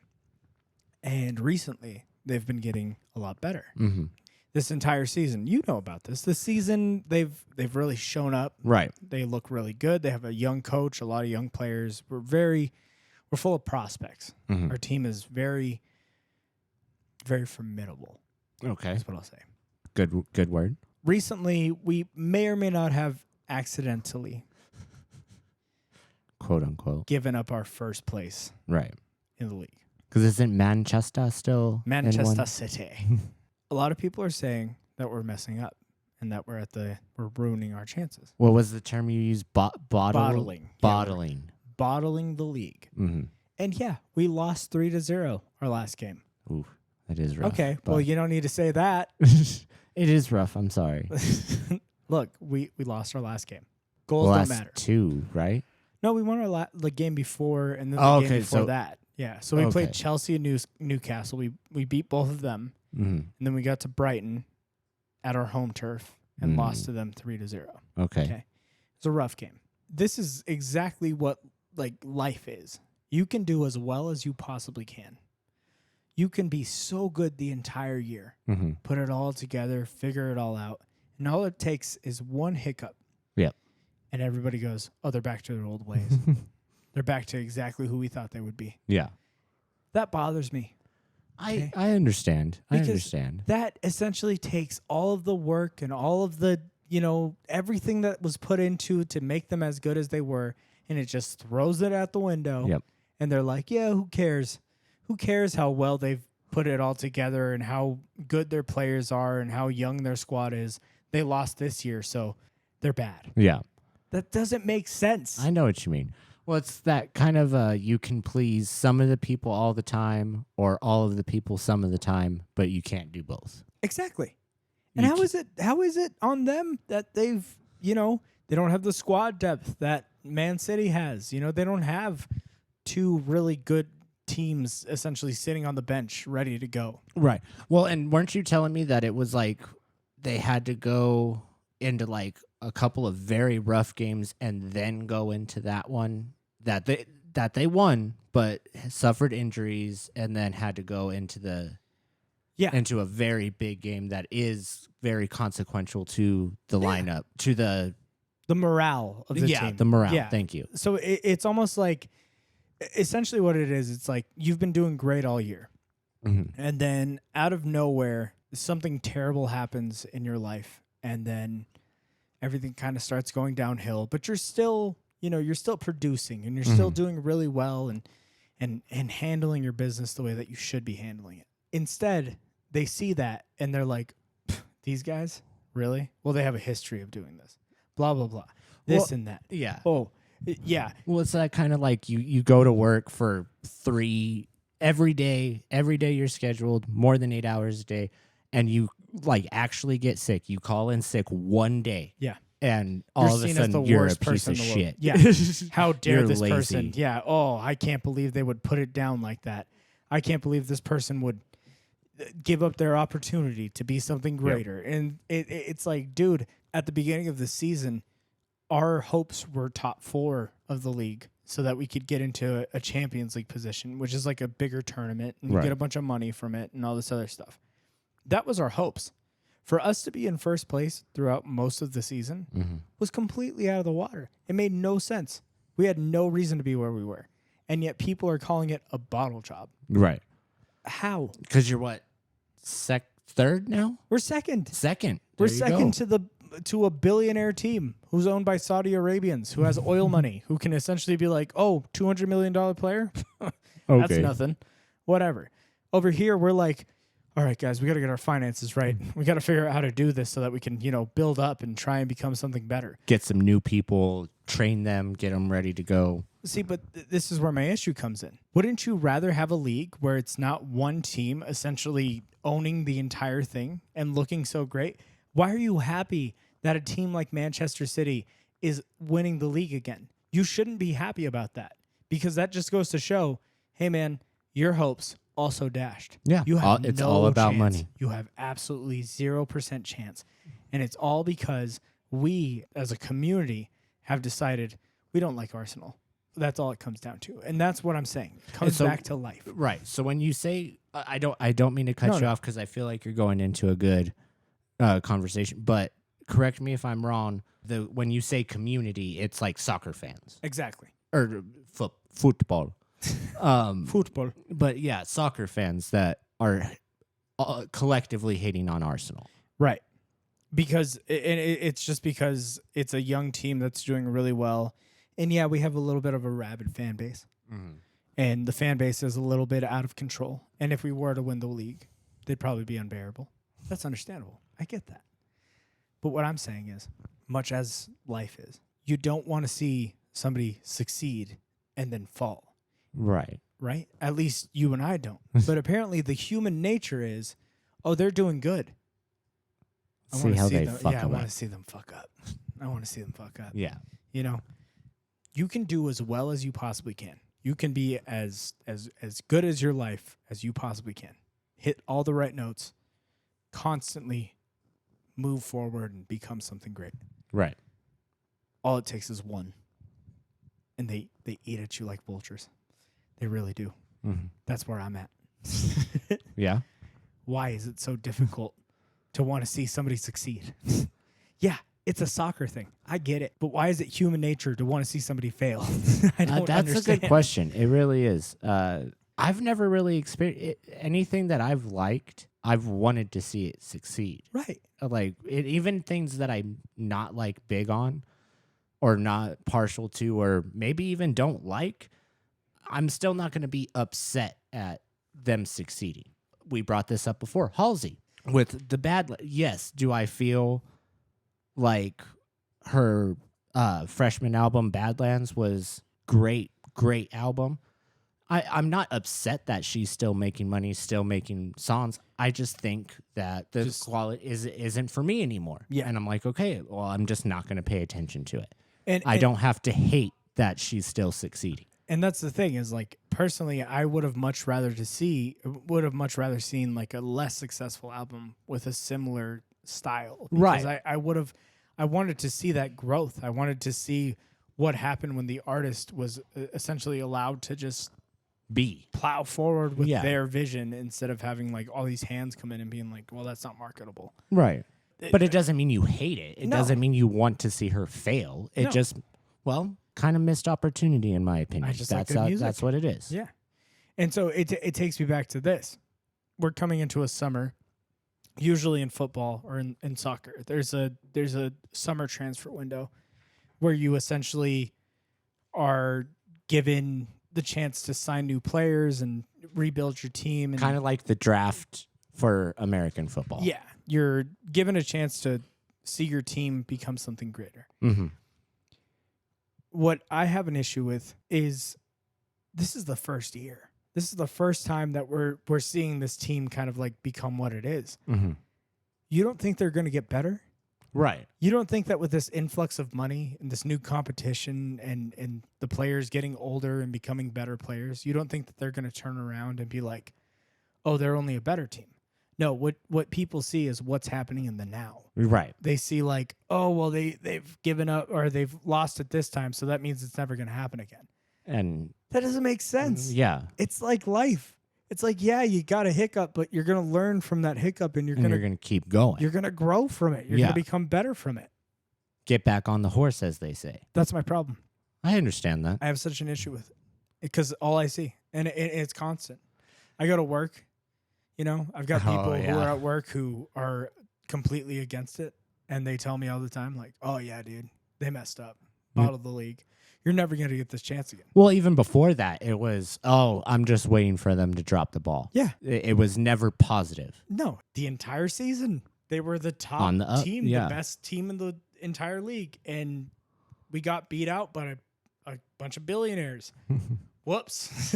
And recently, they've been getting a lot better. Mm-hmm. This entire season, you know about this. This season, they've really shown up. Right. They look really good. They have a young coach, a lot of young players. We're full of prospects. Mm-hmm. Our team is very, very formidable. Okay. That's what I'll say. Good word. Recently, we may or may not have accidentally Quote unquote. given up our first place Right. in the league. Because isn't Manchester still in Manchester one? City. A lot of people are saying that we're messing up and that we're ruining our chances. What was the term you used? Bottling. Bottling. Bottling the league. Mm-hmm. And yeah, we lost 3-0 our last game. Ooh, that is rough. Okay, but- well, you don't need to say that. It is rough. I'm sorry. Look, we lost our last game. Goals Well, don't that's matter. 2, right? No, we won our the game before and then the Oh, game okay, before so- that. Yeah, so we Okay. played Chelsea and Newcastle. We beat both of them, Mm-hmm. and then we got to Brighton at our home turf and lost to them 3-0. Okay. Okay. It's a rough game. This is exactly what life is. You can do as well as you possibly can. You can be so good the entire year, Mm-hmm. put it all together, figure it all out, and all it takes is one hiccup. Yep. And everybody goes, "Oh, they're back to their old ways. They're back to exactly who we thought they would be." Yeah. That bothers me. I understand. Because I understand. That essentially takes all of the work and all of the, everything that was put into to make them as good as they were, and it just throws it out the window. Yep. And they're like, yeah, who cares? Who cares how well they've put it all together and how good their players are and how young their squad is? They lost this year, so they're bad. Yeah. That doesn't make sense. I know what you mean. Well, it's that kind of you can please some of the people all the time or all of the people some of the time, but you can't do both. Exactly. And how is it on them that they've, they don't have the squad depth that Man City has. They don't have two really good teams essentially sitting on the bench ready to go. Right. Well, and weren't you telling me that it was like they had to go into like a couple of very rough games and then go into that one that they won but suffered injuries and then had to go into into a very big game that is very consequential to the lineup, to the morale of the team. the morale. Yeah. Thank you. So it's almost like essentially what it is. It's like you've been doing great all year. Mm-hmm. And then out of nowhere, something terrible happens in your life. And then everything kind of starts going downhill, but you're still producing and you're still doing really well and handling your business the way that you should be handling it. Instead, they see that and they're like, these guys, really? Well, they have a history of doing this. Blah, blah, blah. This and that. Yeah. Oh, yeah. Well, it's that kind of like you go to work for every day you're scheduled more than 8 hours a day, and you like actually get sick. You call in sick one day. Yeah. And all of a sudden you're a piece of shit. Yeah. How dare You're this lazy. person? Yeah. Oh, I can't believe they would put it down like that. I can't believe this person would give up their opportunity to be something greater. And it's like, dude, at the beginning of the season, our hopes were top 4 of the league so that we could get into a Champions League position, which is like a bigger tournament and you Right. get a bunch of money from it and all this other stuff. That was our hopes. For us to be in first place throughout most of the season was completely out of the water. It made no sense. We had no reason to be where we were. And yet people are calling it a bottle job. Right. How? Because you're what? Third now? We're second. Second. We're There you second go. to a billionaire team who's owned by Saudi Arabians, who has oil money, who can essentially be like, oh, $200 million player? That's Okay. nothing. Whatever. Over here, we're like, all right, guys, we got to get our finances right. We got to figure out how to do this so that we can, build up and try and become something better. Get some new people, train them, get them ready to go. See, but this is where my issue comes in. Wouldn't you rather have a league where it's not one team essentially owning the entire thing and looking so great? Why are you happy that a team like Manchester City is winning the league again? You shouldn't be happy about that, because that just goes to show, hey, man, your hopes also dashed. Yeah, you have it's no all about chance. money. You have absolutely 0% chance. And it's all because we, as a community, have decided we don't like Arsenal. That's all it comes down to. And that's what I'm saying. It comes back to life. Right. So when you say, I don't mean to cut you off, because I feel like you're going into a good conversation, but correct me if I'm wrong. When you say community, it's like soccer fans. Exactly. Or football. Football. But yeah, soccer fans that are collectively hating on Arsenal. Right. Because it's just because it's a young team that's doing really well. And yeah, we have a little bit of a rabid fan base. Mm-hmm. And the fan base is a little bit out of control. And if we were to win the league, they'd probably be unbearable. That's understandable. I get that. But what I'm saying is, much as life is, you don't want to see somebody succeed and then fall. Right. Right? At least you and I don't. But apparently the human nature is, oh, they're doing good. I want to see them fuck up. I want to see them fuck up. Yeah. You can do as well as you possibly can. You can be as good as your life as you possibly can. Hit all the right notes, constantly move forward and become something great. Right. All it takes is one. And they eat at you like vultures. They really do. Mm-hmm. That's where I'm at. Yeah. Why is it so difficult to want to see somebody succeed? Yeah, it's a soccer thing. I get it. But why is it human nature to want to see somebody fail? I don't that's understand. a good question. It really is. I've never really experienced anything that I've liked. I've wanted to see it succeed. Right. Like even things that I'm not like big on or not partial to or maybe even don't like, I'm still not going to be upset at them succeeding. We brought this up before. Halsey with the bad. Yes. Do I feel like her freshman album Badlands was great album? I'm not upset that she's still making money, still making songs. I just think that the quality isn't for me anymore. Yeah. And I'm like, okay, well, I'm just not going to pay attention to it. And I don't have to hate that she's still succeeding. And that's the thing is, like, personally, I would have much rather seen like a less successful album with a similar style. Because Right. I wanted to see that growth. I wanted to see what happened when the artist was essentially allowed to just plow forward with their vision instead of having like all these hands come in and being like, well, that's not marketable. Right. But it doesn't mean you hate it. It doesn't mean you want to see her fail. It just, kind of missed opportunity in my opinion. That's what it is. Yeah. And so it takes me back to this. We're coming into a summer, usually in football or in soccer. There's a summer transfer window where you essentially are given the chance to sign new players and rebuild your team. Kind of like the draft for American football. Yeah. You're given a chance to see your team become something greater. Mm-hmm. What I have an issue with is this is the first year. This is the first time that we're seeing this team kind of like become what it is. Mm-hmm. You don't think they're going to get better? Right. You don't think that with this influx of money and this new competition and the players getting older and becoming better players, you don't think that they're going to turn around and be like, oh, they're only a better team? No, what people see is what's happening in the now. Right. They see like, oh, well, they've given up or they've lost it this time, so that means it's never going to happen again. And that doesn't make sense. Yeah. It's like life. It's like, yeah, you got a hiccup, but you're going to learn from that hiccup and you're going to keep going. You're going to grow from it. You're going to become better from it. Get back on the horse, as they say. That's my problem. I understand that. I have such an issue with it because all I see, and it's constant. I go to work, I've got people who are at work who are completely against it, and they tell me all the time, like, oh, yeah, dude, they messed up. bottle the league. You're never going to get this chance again. Well, even before that, it was, oh, I'm just waiting for them to drop the ball. Yeah. It was never positive. No, the entire season, they were the top On the up, team, yeah. the best team in the entire league. And we got beat out by a bunch of billionaires. Whoops.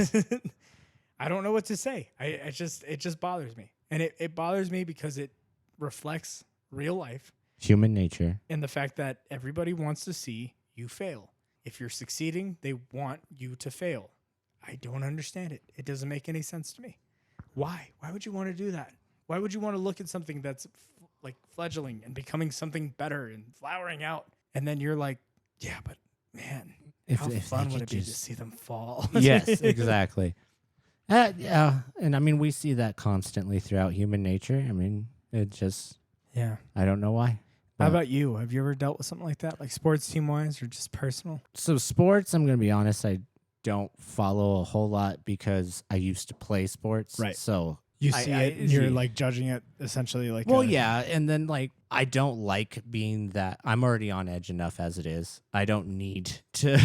I don't know what to say. It just bothers me. And it bothers me because it reflects real life. Human nature. And the fact that everybody wants to see you fail. If you're succeeding, they want you to fail. I don't understand it. It doesn't make any sense to me. Why? Why would you want to do that? Why would you want to look at something that's like fledgling and becoming something better and flowering out? And then you're like, yeah, but man, how fun would it be to see them fall? Yes, exactly. Yeah, and I mean, we see that constantly throughout human nature. I mean, it just, Yeah. I don't know why. How about you? Have you ever dealt with something like that, like sports team wise or just personal? So sports, I'm going to be honest, I don't follow a whole lot because I used to play sports. Right. So You see it and you're like judging it essentially like well, yeah, and then like I don't like being that I'm already on edge enough as it is. I don't need to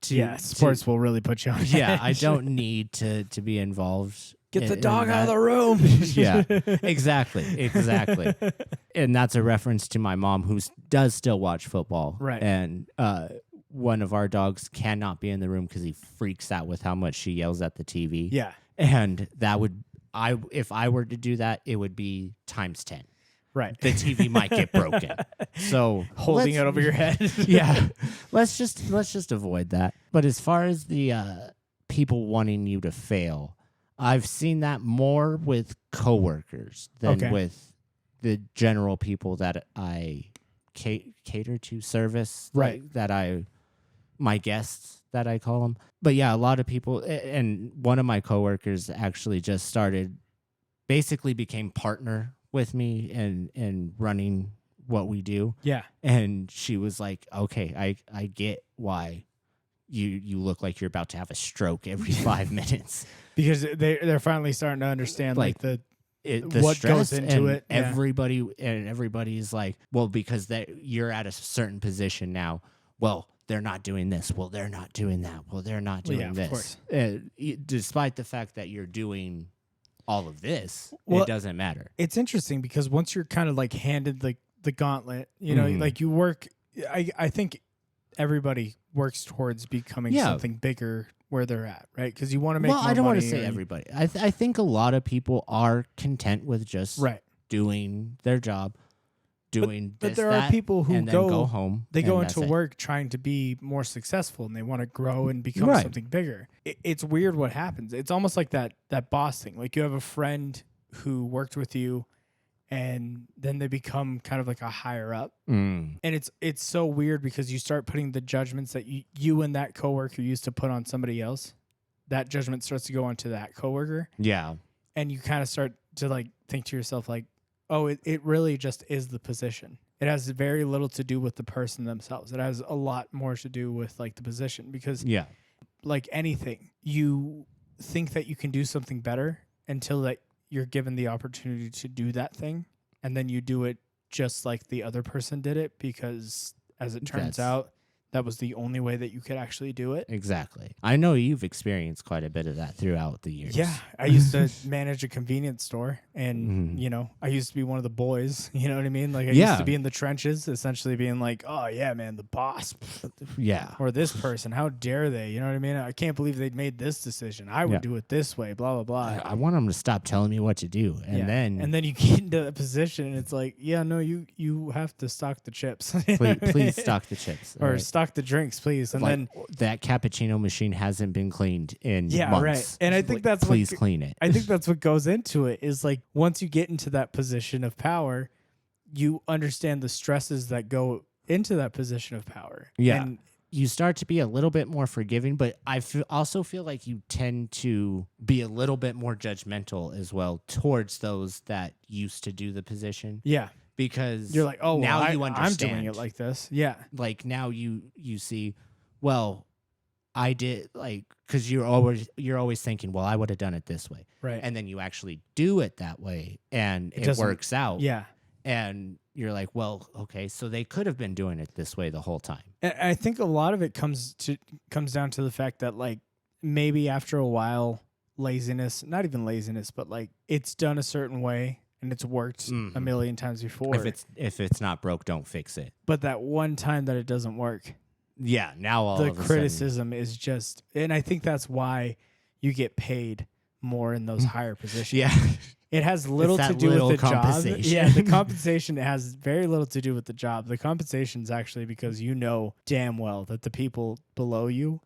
yeah, sports will really put you on Yeah, I edge. don't need to be involved. Get the in dog out of that. the room. Yeah, exactly. And that's a reference to my mom who does still watch football. Right. And one of our dogs cannot be in the room because he freaks out with how much she yells at the TV. Yeah. And that would, if I were to do that, it would be times 10. Right. The TV might get broken. So Holding it over your head. Yeah. Let's just avoid that. But as far as the people wanting you to fail, I've seen that more with coworkers than with the general people that I cater to, service, Right. That my guests that I call them. But yeah, a lot of people, and one of my coworkers actually just basically became partner with me and running what we do. Yeah. And she was like, okay, I get why you look like you're about to have a stroke every 5 minutes. Because they're finally starting to understand like the what stress goes into and it. Yeah. Everybody's like, well, because you're at a certain position now. Well, they're not doing this. Well, they're not doing that. Well, they're not doing of this. course. Despite the fact that you're doing all of this, Well, it doesn't matter. It's interesting because once you're kind of like handed the gauntlet, you know, like you work. I think everybody works towards becoming something bigger where they're at, right? Because you want to make. Well, more I don't want to money say everybody. I think a lot of people are content with just doing their job, doing but this, there that, are people who and then go home. They go and that's into it. work trying to be more successful and they want to grow and become Right. something bigger. It's weird what happens. It's almost like that boss thing. Like you have a friend who worked with you and then they become kind of like a higher up. Mm. And it's so weird because you start putting the judgments that you and that coworker used to put on somebody else. That judgment starts to go onto that coworker. Yeah. And you kind of start to like think to yourself like, oh, it really just is the position. It has very little to do with the person themselves. It has a lot more to do with like the position because like anything, you think that you can do something better until that you're given the opportunity to do that thing. And then you do it just like the other person did it because as it turns out, that was the only way that you could actually do it. Exactly. I know you've experienced quite a bit of that throughout the years. Yeah. I used to manage a convenience store and, you know, I used to be one of the boys. You know what I mean? Like I used to be in the trenches, essentially being like, oh, yeah, man, the boss. Yeah. Or this person. How dare they? You know what I mean? I can't believe they made this decision. I would do it this way, blah, blah, blah. I want them to stop telling me what to do. And then you get into that position and it's like, yeah, no, you have to stock the chips. please stock the chips. Or right? stock the drinks, please. And like, then that cappuccino machine hasn't been cleaned in months. Right. And I think that's please clean it. I think that's what goes into it is like once you get into that position of power, you understand the stresses that go into that position of power. Yeah. And you start to be a little bit more forgiving, but I also feel like you tend to be a little bit more judgmental as well towards those that used to do the position. Yeah. Because you're like, oh, now well, you understand. I'm doing it like this. Yeah. Like now you see, well, I did like because you're always thinking, well, I would have done it this way, right? And then you actually do it that way, and it works out. Yeah. And you're like, well, okay, so they could have been doing it this way the whole time. And I think a lot of it comes down to the fact that like maybe after a while, laziness, not even laziness, but like it's done a certain way and it's worked a million times before. If it's not broke, don't fix it. But that one time that it doesn't work, yeah, now all the of a criticism is just, and I think that's why you get paid more in those higher positions. Yeah. It has little It's to that do with little the job. compensation. Yeah, the compensation has very little to do with the job. The compensation is actually because you know damn well that the people below you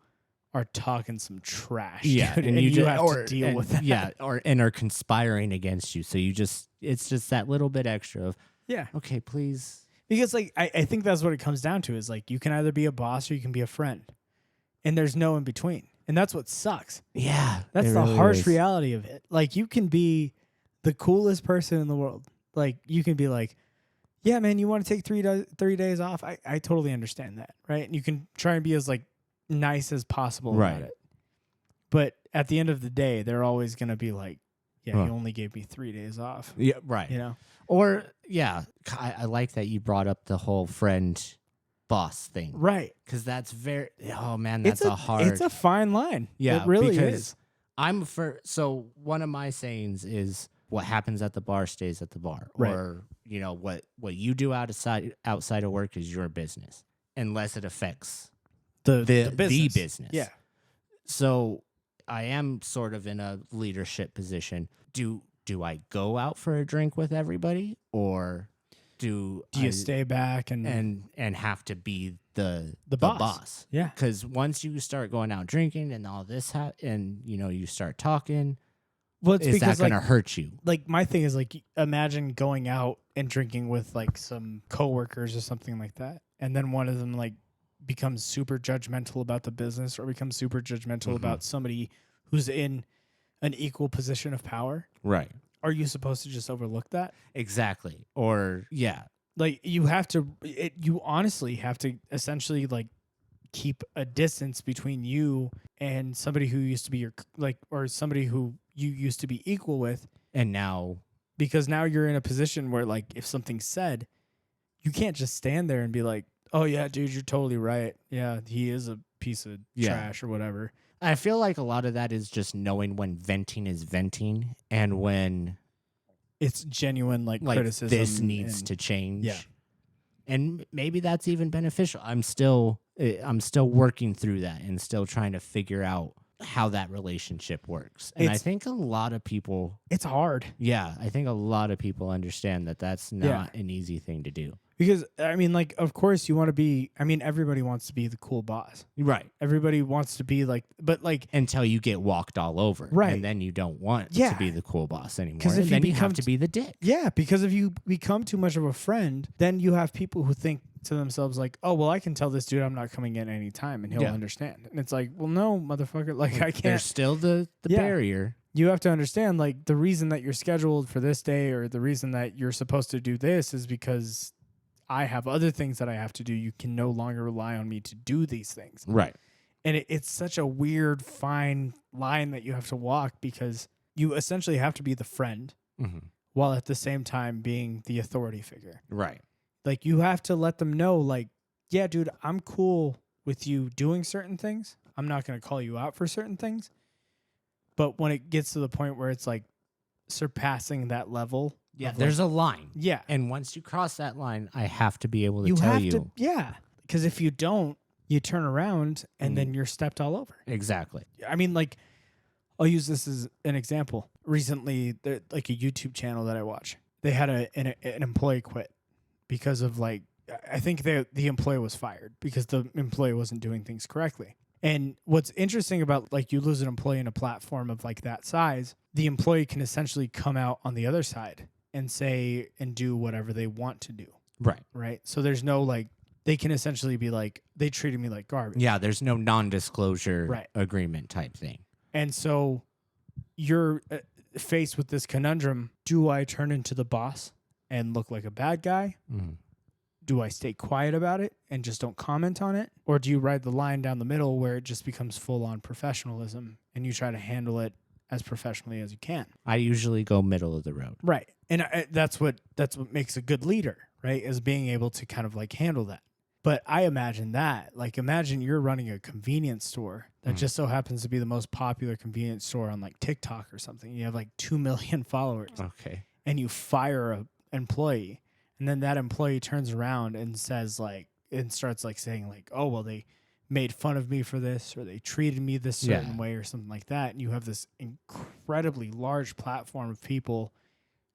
are talking some trash. Yeah, dude, and you have to deal with that. Yeah, and are conspiring against you. So it's just that little bit extra of, Yeah. okay, please. Because like I think that's what it comes down to is like you can either be a boss or you can be a friend. And there's no in between. And that's what sucks. Yeah. That's it the really harsh is. reality of it. Like you can be the coolest person in the world. Like you can be like, yeah, man, you want to take 3 days off? I totally understand that, right? And you can try and be as like nice as possible about it. But at the end of the day, they're always going to be like, yeah, you only gave me 3 days off. Yeah, right. You know? Or, yeah, I like that you brought up the whole friend boss thing. Right. Because that's oh man, that's a hard. It's a fine line. Yeah, it really because is. So one of my sayings is what happens at the bar stays at the bar. Right. Or, what you do outside of work is your business. Unless it affects The business. Yeah. So I am sort of in a leadership position. Do I go out for a drink with everybody, or do you I stay back and have to be the boss? Yeah. Because once you start going out drinking and all this, and you start talking, well, it's is because that going to hurt you? Like my thing is like imagine going out and drinking with like some coworkers or something like that, and then one of them like becomes super judgmental about the business or becomes super judgmental about somebody who's in an equal position of power. Right. Are you supposed to just overlook that? Exactly. Or yeah. Like you have to. You honestly have to essentially like keep a distance between you and somebody who used to be or somebody who you used to be equal with. And now, because now you're in a position where like if something's said, you can't just stand there and be like, oh yeah, dude, you're totally right. Yeah, he is a piece of trash or whatever. I feel like a lot of that is just knowing when venting is venting and when it's genuine like criticism. This needs to change. Yeah. And maybe that's even beneficial. I'm still working through that and still trying to figure out how that relationship works. And I think a lot of people, it's hard. Yeah, I think a lot of people understand that that's not an easy thing to do. Because, I mean, like, of course you want to be, I mean, everybody wants to be the cool boss. Right. Everybody wants to be like, but like. Until you get walked all over. Right. And then you don't want to be the cool boss anymore. Because and then you have to be the dick. Yeah, because if you become too much of a friend, then you have people who think to themselves like, oh, well, I can tell this dude I'm not coming in any time and he'll understand. And it's like, well, no, motherfucker, like I can't. There's still the barrier. You have to understand, like, the reason that you're scheduled for this day or the reason that you're supposed to do this is because I have other things that I have to do. You can no longer rely on me to do these things. Right. And it's such a weird, fine line that you have to walk because you essentially have to be the friend while at the same time being the authority figure. Right. Like, you have to let them know, like, yeah, dude, I'm cool with you doing certain things. I'm not going to call you out for certain things. But when it gets to the point where it's, like, surpassing that level. Yeah, there's a line. Yeah. And once you cross that line, I have to be able to tell you. Yeah. Because if you don't, you turn around and then you're stepped all over. Exactly. I mean, like, I'll use this as an example. Recently, like a YouTube channel that I watch, they had an employee quit because of like, I think the employee was fired because the employee wasn't doing things correctly. And what's interesting about like you lose an employee in a platform of like that size, the employee can essentially come out on the other side and say and do whatever they want to do. Right. Right. So there's no like, they can essentially be like, they treated me like garbage. Yeah, there's no non-disclosure agreement type thing. And so you're faced with this conundrum. Do I turn into the boss and look like a bad guy? Do I stay quiet about it and just don't comment on it? Or do you ride the line down the middle where it just becomes full-on professionalism and you try to handle it as professionally as you can? I usually go middle of the road. Right. And that's what makes a good leader, right? Is being able to kind of like handle that. But I imagine that. Like, imagine you're running a convenience store that just so happens to be the most popular convenience store on like TikTok or something. You have like 2 million followers. Okay. And you fire an employee. And then that employee turns around and says like, and starts like saying like, oh, well, they made fun of me for this, or they treated me this certain way, or something like that. And you have this incredibly large platform of people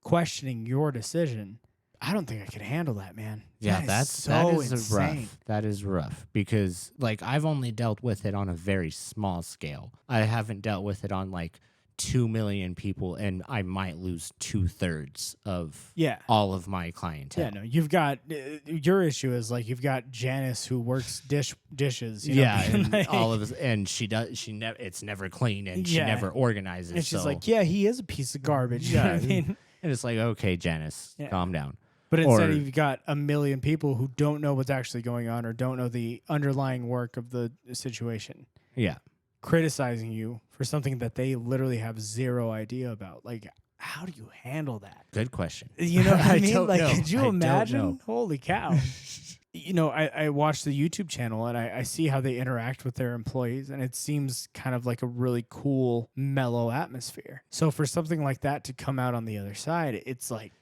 questioning your decision. I don't think I could handle that, man. Yeah, that is insane. rough. That is rough because like I've only dealt with it on a very small scale. I haven't dealt with it on like 2 million people, and I might lose 2/3 of all of my clientele. Yeah, no, you've got your issue is like you've got Janice who works dishes. You know, and like, all of us, and it's never clean, and she never organizes. And she's like, yeah, he is a piece of garbage. You know what I mean? And it's like, okay, Janice, calm down. But instead, you've got a million people who don't know what's actually going on or don't know the underlying work of the situation. Yeah. Criticizing you for something that they literally have zero idea about. Like, how do you handle that? Good question. You know what I mean? Like, know. could you imagine? Holy cow. You know, I watch the YouTube channel and I see how they interact with their employees, and it seems kind of like a really cool, mellow atmosphere. So for something like that to come out on the other side, it's like,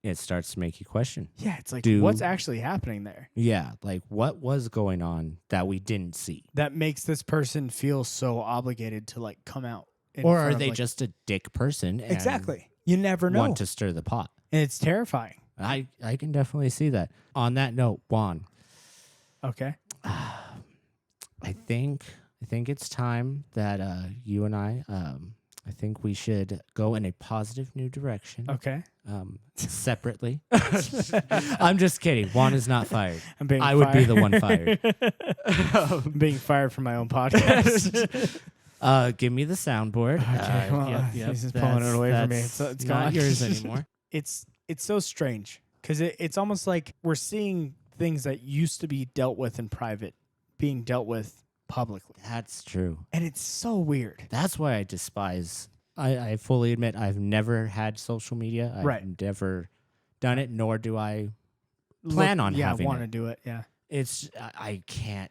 it starts to make you question. Yeah, it's like, what's actually happening there? Yeah, like what was going on that we didn't see? That makes this person feel so obligated to like come out. Or are they just a dick person? And exactly. You never know. Want to stir the pot. And it's terrifying. I can definitely see that. On that note, Juan. Okay. I think it's time that you and I think we should go in a positive new direction. Okay. Separately. I'm just kidding. Juan is not fired. I would be the one fired. I'm being fired from my own podcast. Give me the soundboard. Okay, he's just pulling it away from me. It's not gone. yours anymore. It's so strange because it's almost like we're seeing things that used to be dealt with in private being dealt with publicly. That's true. And it's so weird. That's why I despise. I fully admit I've never had social media. I've never done it, nor do I plan on having it. Yeah, want to do it. Yeah. It's I can't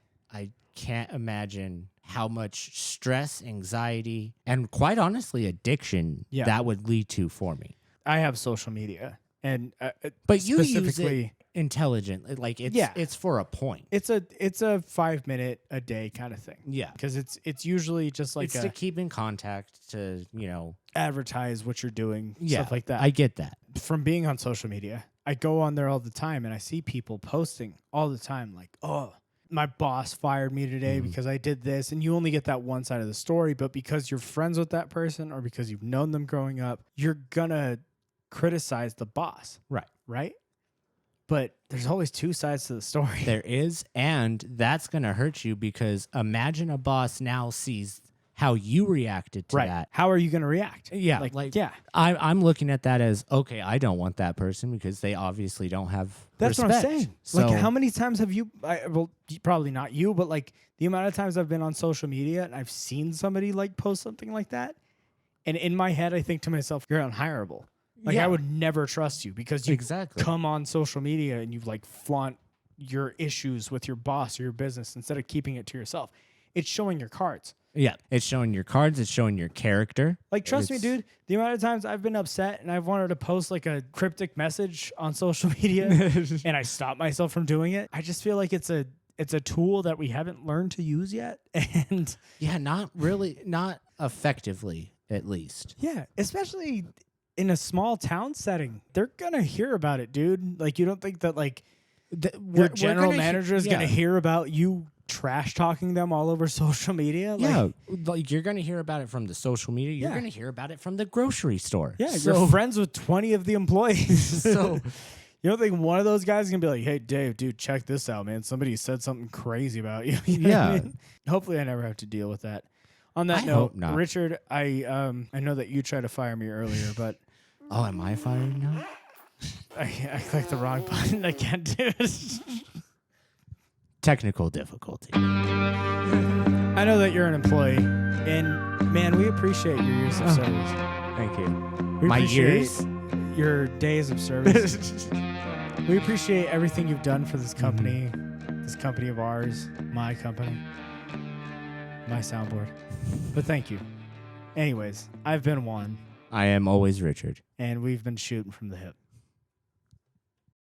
imagine how much stress, anxiety, and quite honestly addiction that would lead to for me. I have social media, and but you use it intelligently. Like it's for a point. It's a 5 minute a day kind of thing. Yeah, because it's usually just like it's to keep in contact, to advertise what you're doing, stuff like that. I get that. From being on social media, I go on there all the time, and I see people posting all the time, like, oh, my boss fired me today because I did this. And you only get that one side of the story, but because you're friends with that person or because you've known them growing up, you're gonna criticize the boss. Right? But there's always two sides to the story. There is, and that's gonna hurt you because imagine a boss now sees how you reacted to that. How are you going to react? Yeah. I'm looking at that as, okay, I don't want that person because they obviously don't have That's respect. what I'm saying. So, like, how many times have you, well, probably not you, but like the amount of times I've been on social media and I've seen somebody like post something like that. And in my head, I think to myself, you're unhireable. Like, I would never trust you because you come on social media and you like flaunt your issues with your boss or your business instead of keeping it to yourself. It's showing your cards. Yeah, it's showing your cards. It's showing your character. Like, trust me, dude, the amount of times I've been upset and I've wanted to post like a cryptic message on social media and I stop myself from doing it. I just feel like it's a tool that we haven't learned to use yet. And not effectively, at least. Yeah, especially in a small town setting. They're going to hear about it, dude. Like, you don't think that like your general manager is going to hear about you trash talking them all over social media? Like you're going to hear about it from the social media. You're going to hear about it from the grocery store. Yeah, you're friends with 20 of the employees. So you don't think one of those guys is going to be like, hey, Dave, dude, check this out, man. Somebody said something crazy about you. You know what I mean? Hopefully I never have to deal with that. On that note, Richard, I know that you tried to fire me earlier, but... Oh, am I fired now? I clicked the wrong button. I can't do it. Technical difficulty. I know that you're an employee, and man, we appreciate your years of service. Thank you. My years? Your days of service. We appreciate everything you've done for this company, this company of ours, my company, my soundboard. But thank you. Anyways, I've been Juan. I am always Richard. And we've been shooting from the hip.